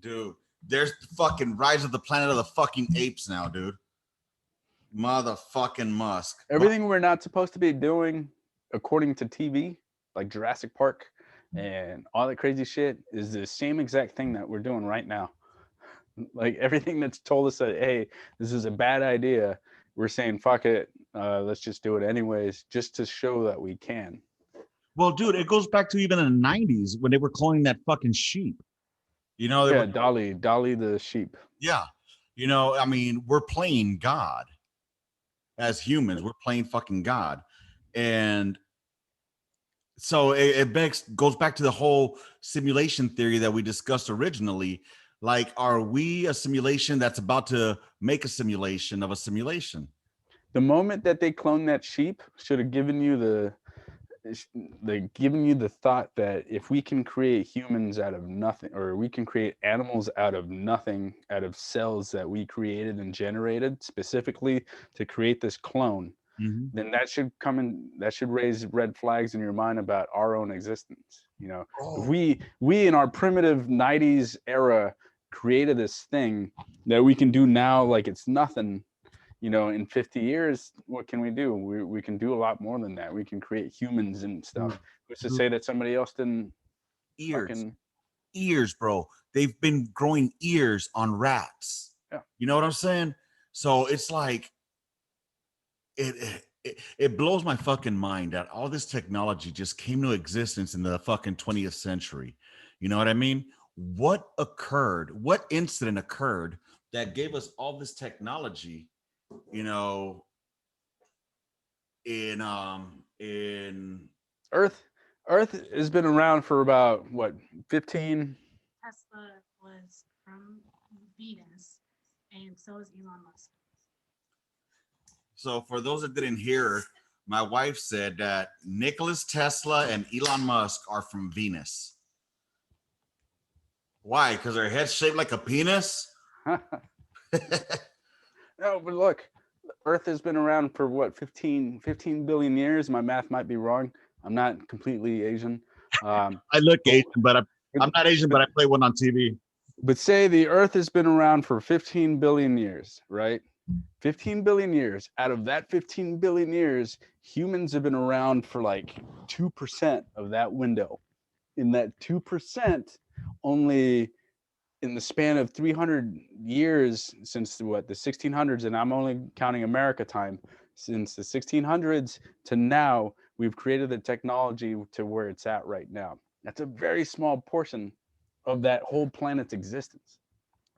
dude. There's the fucking Rise of the Planet of the fucking Apes now, dude. Motherfucking Musk. Everything we're not supposed to be doing according to TV, like Jurassic Park and all that crazy shit, is the same exact thing that we're doing right now. Like everything that's told us that, hey, this is a bad idea, we're saying fuck it, let's just do it anyways, just to show that we can. Well, dude, it goes back to even in the 90s when they were cloning that fucking sheep. You know, they Yeah, were, Dolly the sheep. yeah. You know, I mean, we're playing God as humans. We're playing fucking God. And so goes back to the whole simulation theory that we discussed originally. Like, are we a simulation that's about to make a simulation of a simulation? The moment that they cloned that sheep should have given you the thought that if we can create humans out of nothing, or we can create animals out of nothing, out of cells that we created and generated specifically to create this clone, Mm-hmm. then that should raise red flags in your mind about our own existence. You know, if Oh, we in our primitive 90s era created this thing that we can do now like it's nothing, you know, in 50 years, what can we do? We can do a lot more than that. We can create humans and stuff. Who's to say that somebody else didn't ears, fucking, ears, bro. They've been growing ears on rats. yeah. You know what I'm saying? So it's like it blows my fucking mind that all this technology just came to existence in the fucking 20th century. You know what I mean? What occurred? What incident occurred that gave us all this technology? You know, in Earth Earth has been around for about what, 15. Tesla was from Venus, and so is Elon Musk. So for those that didn't hear, my wife said that Nicholas Tesla and Elon Musk are from Venus. Why? Because their head's shaped like a penis? No, but look, Earth has been around for what, 15 billion years. My math might be wrong. I'm not completely Asian. I look but, Asian, but I'm not Asian, but I play one on TV. but say the Earth has been around for 15 billion years, right? 15 billion years. Out of that 15 billion years, humans have been around for like 2% of that window. In that 2%, only in the span of 300 years, since what, the 1600s, and I'm only counting America time, since the 1600s to now, we've created the technology to where it's at right now. That's a very small portion of that whole planet's existence.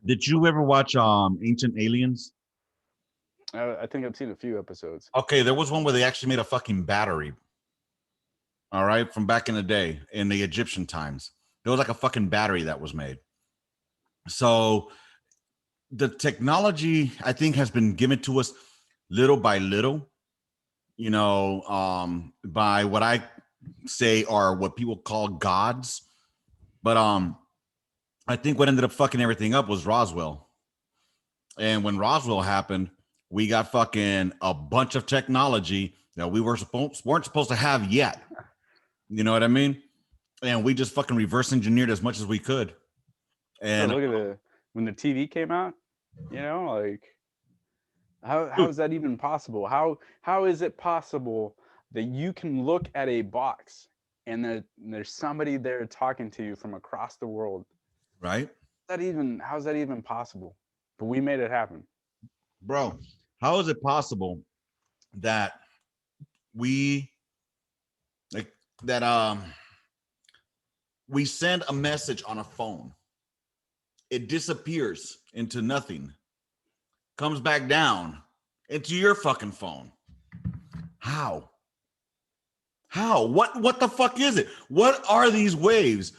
Did you ever watch Ancient Aliens? I think I've seen a few episodes. Okay, there was one where they actually made a fucking battery. All right, from back in the day, in the Egyptian times. There was like a fucking battery that was made. So the technology, I think, has been given to us little by little, you know, by what I say are what people call gods. But I think what ended up fucking everything up was Roswell. And when Roswell happened, we got fucking a bunch of technology that we weren't supposed to have yet. You know what I mean? And we just fucking reverse engineered as much as we could. And Look at when the TV came out, you know, like how dude, is that even possible? How is it possible that you can look at a box and there's somebody there talking to you from across the world? right? How's that even possible? But we made it happen. Bro, how is it possible that we like that we send a message on a phone, it disappears into nothing, comes back down into your fucking phone? How what the fuck is it? What are these waves?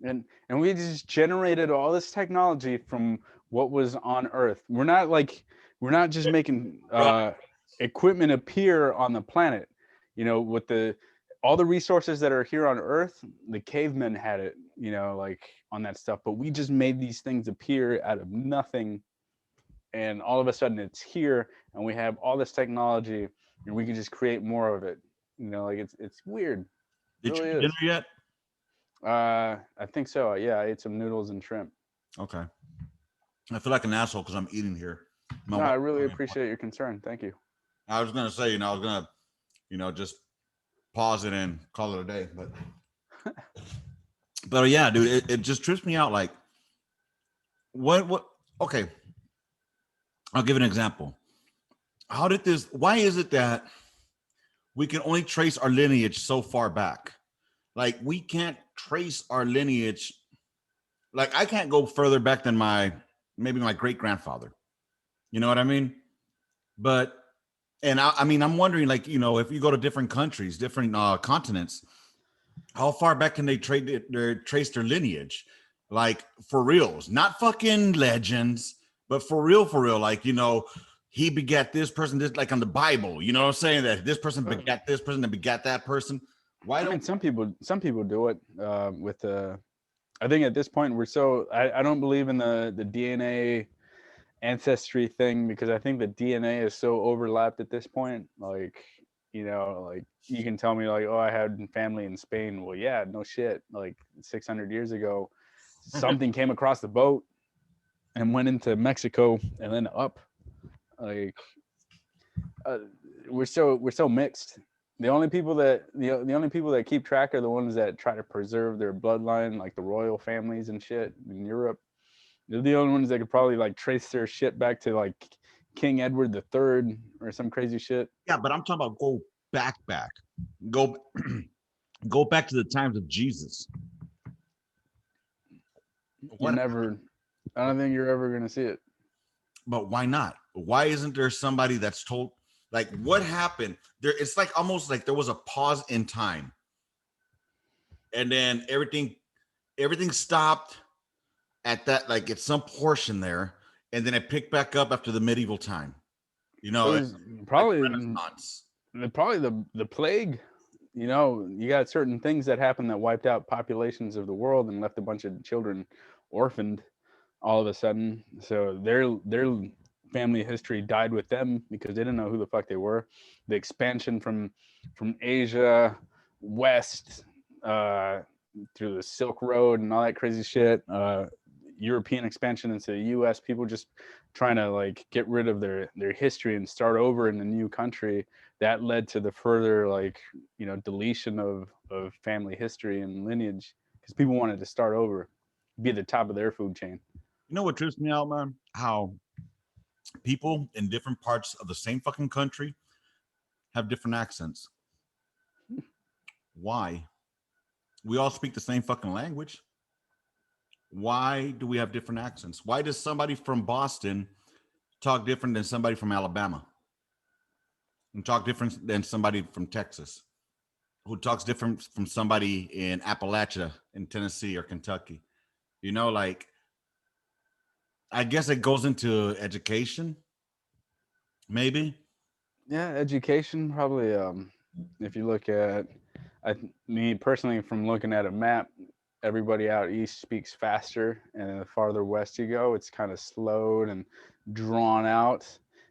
And we just generated all this technology from what was on Earth. We're not just making equipment appear on the planet. with all the resources that are here on Earth, the cavemen had it, like on that stuff. But we just made these things appear out of nothing, and all of a sudden it's here, and we have all this technology, and we can just create more of it. Like it's weird. It Did you really eat dinner is. yet? I think so. Yeah, I ate some noodles and shrimp. Okay. I feel like an asshole because I'm eating here. My No, I wife- really appreciate your concern. Thank you. I was gonna say, I was gonna, just pause it and call it a day, but yeah, dude, it just trips me out. Like, what? Okay, I'll give an example. Why is it that we can only trace our lineage so far back? Like, we can't trace our lineage. Like, I can't go further back than maybe my great grandfather. You know what I mean? But, and I mean, I'm wondering, like, if you go to different countries, different continents, how far back can they trace their lineage? Like, for reals, not fucking legends, but for real, like, he begat this person, this, like on the Bible, you know what I'm saying? That this person begat this person that begat that person. Why I don't mean, some people do it with I think at this point I don't believe in the DNA ancestry thing, because I think the DNA is so overlapped at this point. Like, like you can tell me like, oh, I had family in Spain. Well, yeah, no shit. Like 600 years ago, something came across the boat and went into Mexico and then up. Like, we're so mixed. The only people that keep track are the ones that try to preserve their bloodline, like the royal families and shit in Europe. They're the only ones that could probably like trace their shit back to like King Edward III or some crazy shit. Yeah, but I'm talking about go back. Go go back to the times of Jesus. I don't think you're ever gonna see it. But why not? Why isn't there somebody that's told, like, what happened? It's like almost like there was a pause in time. And then everything stopped at that, like at some portion there, and then it picked back up after the medieval time. It was probably like Renaissance. the plague. You got certain things that happened that wiped out populations of the world and left a bunch of children orphaned all of a sudden. So their family history died with them because they didn't know who the fuck they were. The expansion from Asia west through the Silk Road and all that crazy shit. European expansion into the U.S. People just trying to like get rid of their history and start over in the new country. That led to the further like deletion of family history and lineage, because people wanted to start over, be at the top of their food chain. You know what trips me out, man? How people in different parts of the same fucking country have different accents. Why? We all speak the same fucking language. Why do we have different accents? Why does somebody from Boston talk different than somebody from Alabama? And talk different than somebody from Texas? Who talks different from somebody in Appalachia, in Tennessee or Kentucky? Like, I guess it goes into education, maybe. Yeah, education probably. If you look at, me personally, from looking at a map, everybody out east speaks faster, and the farther west you go, it's kind of slowed and drawn out.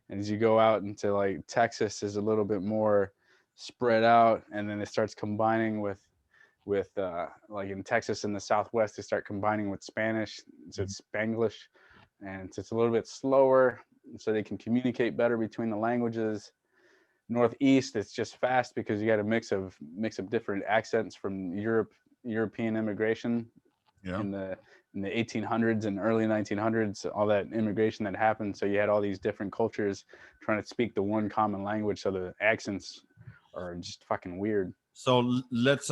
And as you go out into like Texas, is a little bit more spread out, and then it starts combining with like in Texas in the Southwest, they start combining with Spanish, so it's Spanglish, and it's a little bit slower, so they can communicate better between the languages. Northeast, it's just fast because you got a mix of different accents from European immigration. Yeah. In the 1800s and early 1900s, all that immigration that happened. So you had all these different cultures trying to speak the one common language. So the accents are just fucking weird. So let's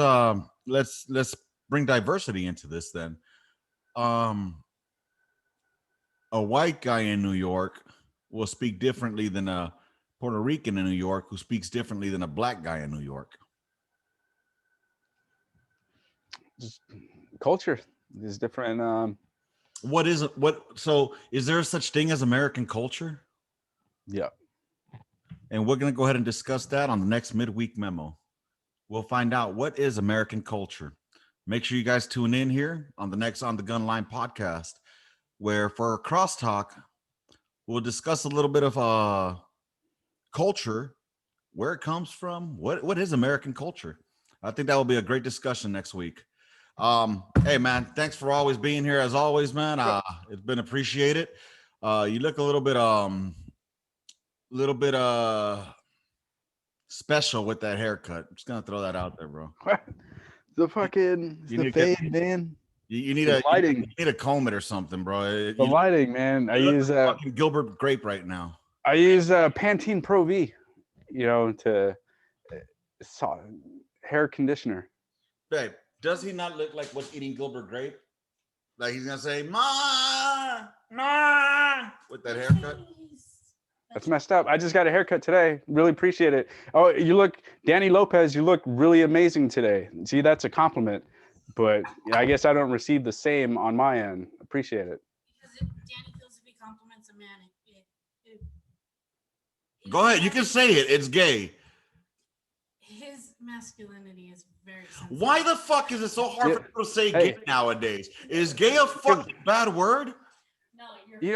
bring diversity into this then. A white guy in New York will speak differently than a Puerto Rican in New York who speaks differently than a black guy in New York. Just culture is different. What is it? So is there such thing as American culture? Yeah. And we're going to go ahead and discuss that on the next midweek memo. we'll find out what is American culture. Make sure you guys tune in here on the next On the Gunline podcast, where for our crosstalk, we'll discuss a little bit of culture, where it comes from, what is American culture. I think that will be a great discussion next week. Hey man, thanks for always being here as always, man. It's been appreciated. You look a little bit special with that haircut. I'm just gonna throw that out there, bro. The fade, man. You need lighting. You need a comb it or something, bro. The lighting, man. I use fucking Gilbert Grape right now. I use Pantene Pro V, to hair conditioner. Babe, does he not look like what's eating Gilbert Grape? Like he's gonna say, "Ma, ma," with that haircut. That's messed up. I just got a haircut today. Really appreciate it. Oh, Danny Lopez, you look really amazing today. See, that's a compliment. But I guess I don't receive the same on my end. Appreciate it. Because if Danny feels if he compliments a man, Go ahead. You can say it. It's gay. His masculinity is very sensitive. Why the fuck is it so hard for people to say gay nowadays? Is gay a fucking bad word? No,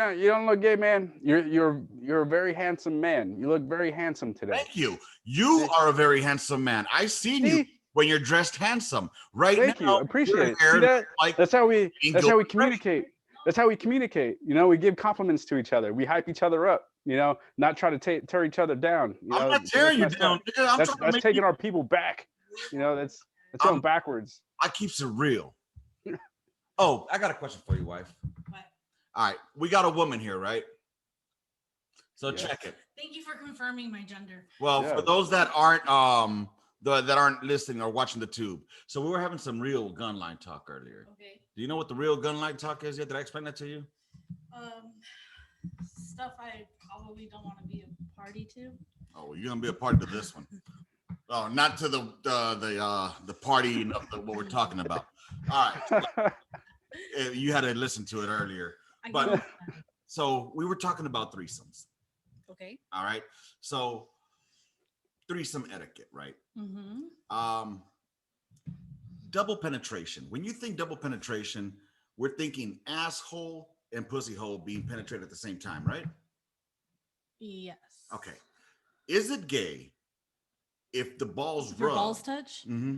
you don't look gay, man. You're a very handsome man. You look very handsome today. Thank you. You are a very handsome man. I seen you when you're dressed handsome. Right Thank now, you. Appreciate it. See that? That's how we communicate. That's how we communicate. We give compliments to each other. We hype each other up. Not try to tear each other down. I'm not tearing you down. That's taking our people back. That's going backwards. I keeps it real. Oh, I got a question for you, wife. What? All right, we got a woman here, right? So check it. Thank you for confirming my gender. Well, for those that aren't listening or watching the tube, so we were having some real gunline talk earlier. Okay. Do you know what the real gunline talk is yet? Did I explain that to you? Stuff I probably don't want to be a party to. Oh, well, you're gonna be a party to this one. Oh, not to the party of what we're talking about. All right. You had to listen to it earlier. But so we were talking about threesomes. Okay. All right. So threesome etiquette, right? Mm-hmm. Double penetration. When you think double penetration, we're thinking asshole and pussy hole being penetrated at the same time, right? Yes. Okay. Is it gay if the balls rub? Your balls touch? Mm-hmm.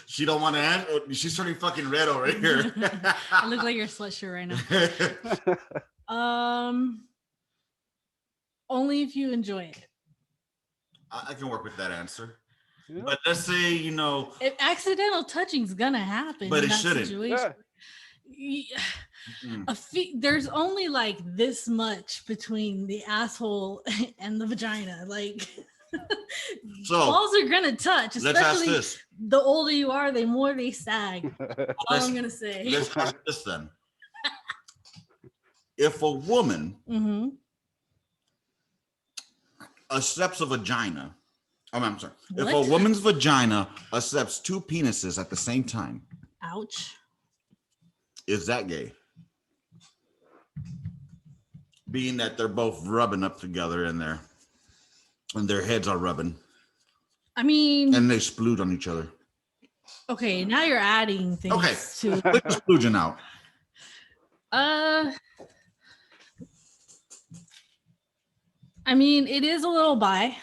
She don't want to answer. She's turning fucking red over here. I look like your sweatshirt right now. Only if you enjoy it. I can work with that answer. Yeah. But let's say, if accidental touching's gonna happen, but it shouldn't. Situation, there's only like this much between the asshole and the vagina. Like, so balls are gonna touch, especially the older you are, the more they sag. All I'm gonna say. Let's ask this then. If a woman accepts a vagina, I'm sorry. What? If a woman's vagina accepts two penises at the same time, ouch. Is that gay? Being that they're both rubbing up together and their heads are rubbing. I mean, and they sploot on each other. Okay, now you're adding things. Okay, to splooging out. I mean, it is a little bi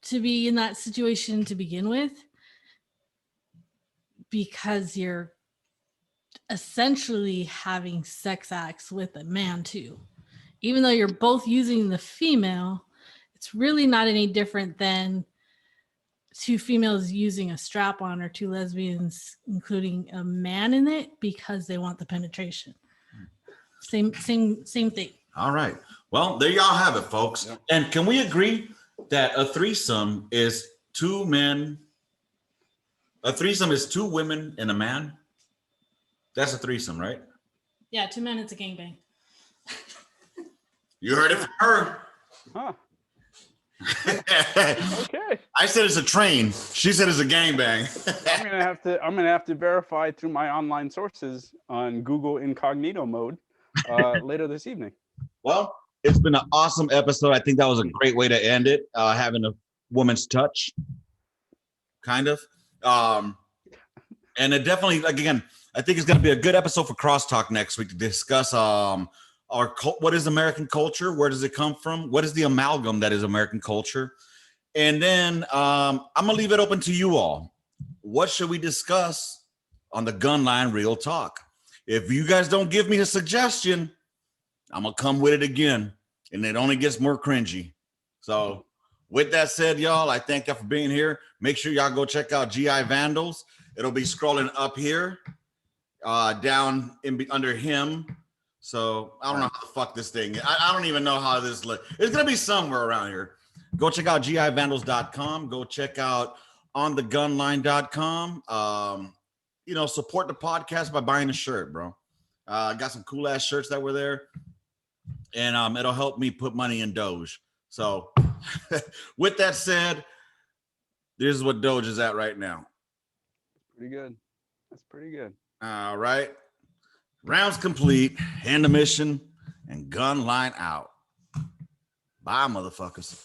to be in that situation to begin with, because you're essentially having sex acts with a man too. Even though you're both using the female, it's really not any different than two females using a strap on or two lesbians including a man in it because they want the penetration. Same thing. All right. Well, there y'all have it, folks. Yep. And can we agree that a threesome is two men? A threesome is two women and a man? That's a threesome, right? Yeah, two men, it's a gangbang. You heard it from her. Huh. Okay. I said it's a train. She said it's a gangbang. I'm gonna have to verify through my online sources on Google Incognito mode later this evening. Well, It's been an awesome episode. I think that was a great way to end it. Having a woman's touch, kind of. And it definitely, like, again, I think it's going to be a good episode for Crosstalk next week to discuss what is American culture? Where does it come from? What is the amalgam that is American culture? And then I'm going to leave it open to you all. What should we discuss on the Gunline Real Talk? If you guys don't give me a suggestion, I'm going to come with it again. And it only gets more cringy. So with that said, y'all, I thank y'all for being here. Make sure y'all go check out GI Vandals. It'll be scrolling up here, down under him. So I don't know how the fuck this thing. I don't even know how this looks. It's going to be somewhere around here. Go check out givandals.com. Go check out onthegunline.com. Support the podcast by buying a shirt, bro. I got some cool ass shirts that were there. And it'll help me put money in Doge. So with that said, this is what Doge is at right now. Pretty good. That's pretty good. All right. Rounds complete. Hand the mission and Gunline out. Bye, motherfuckers.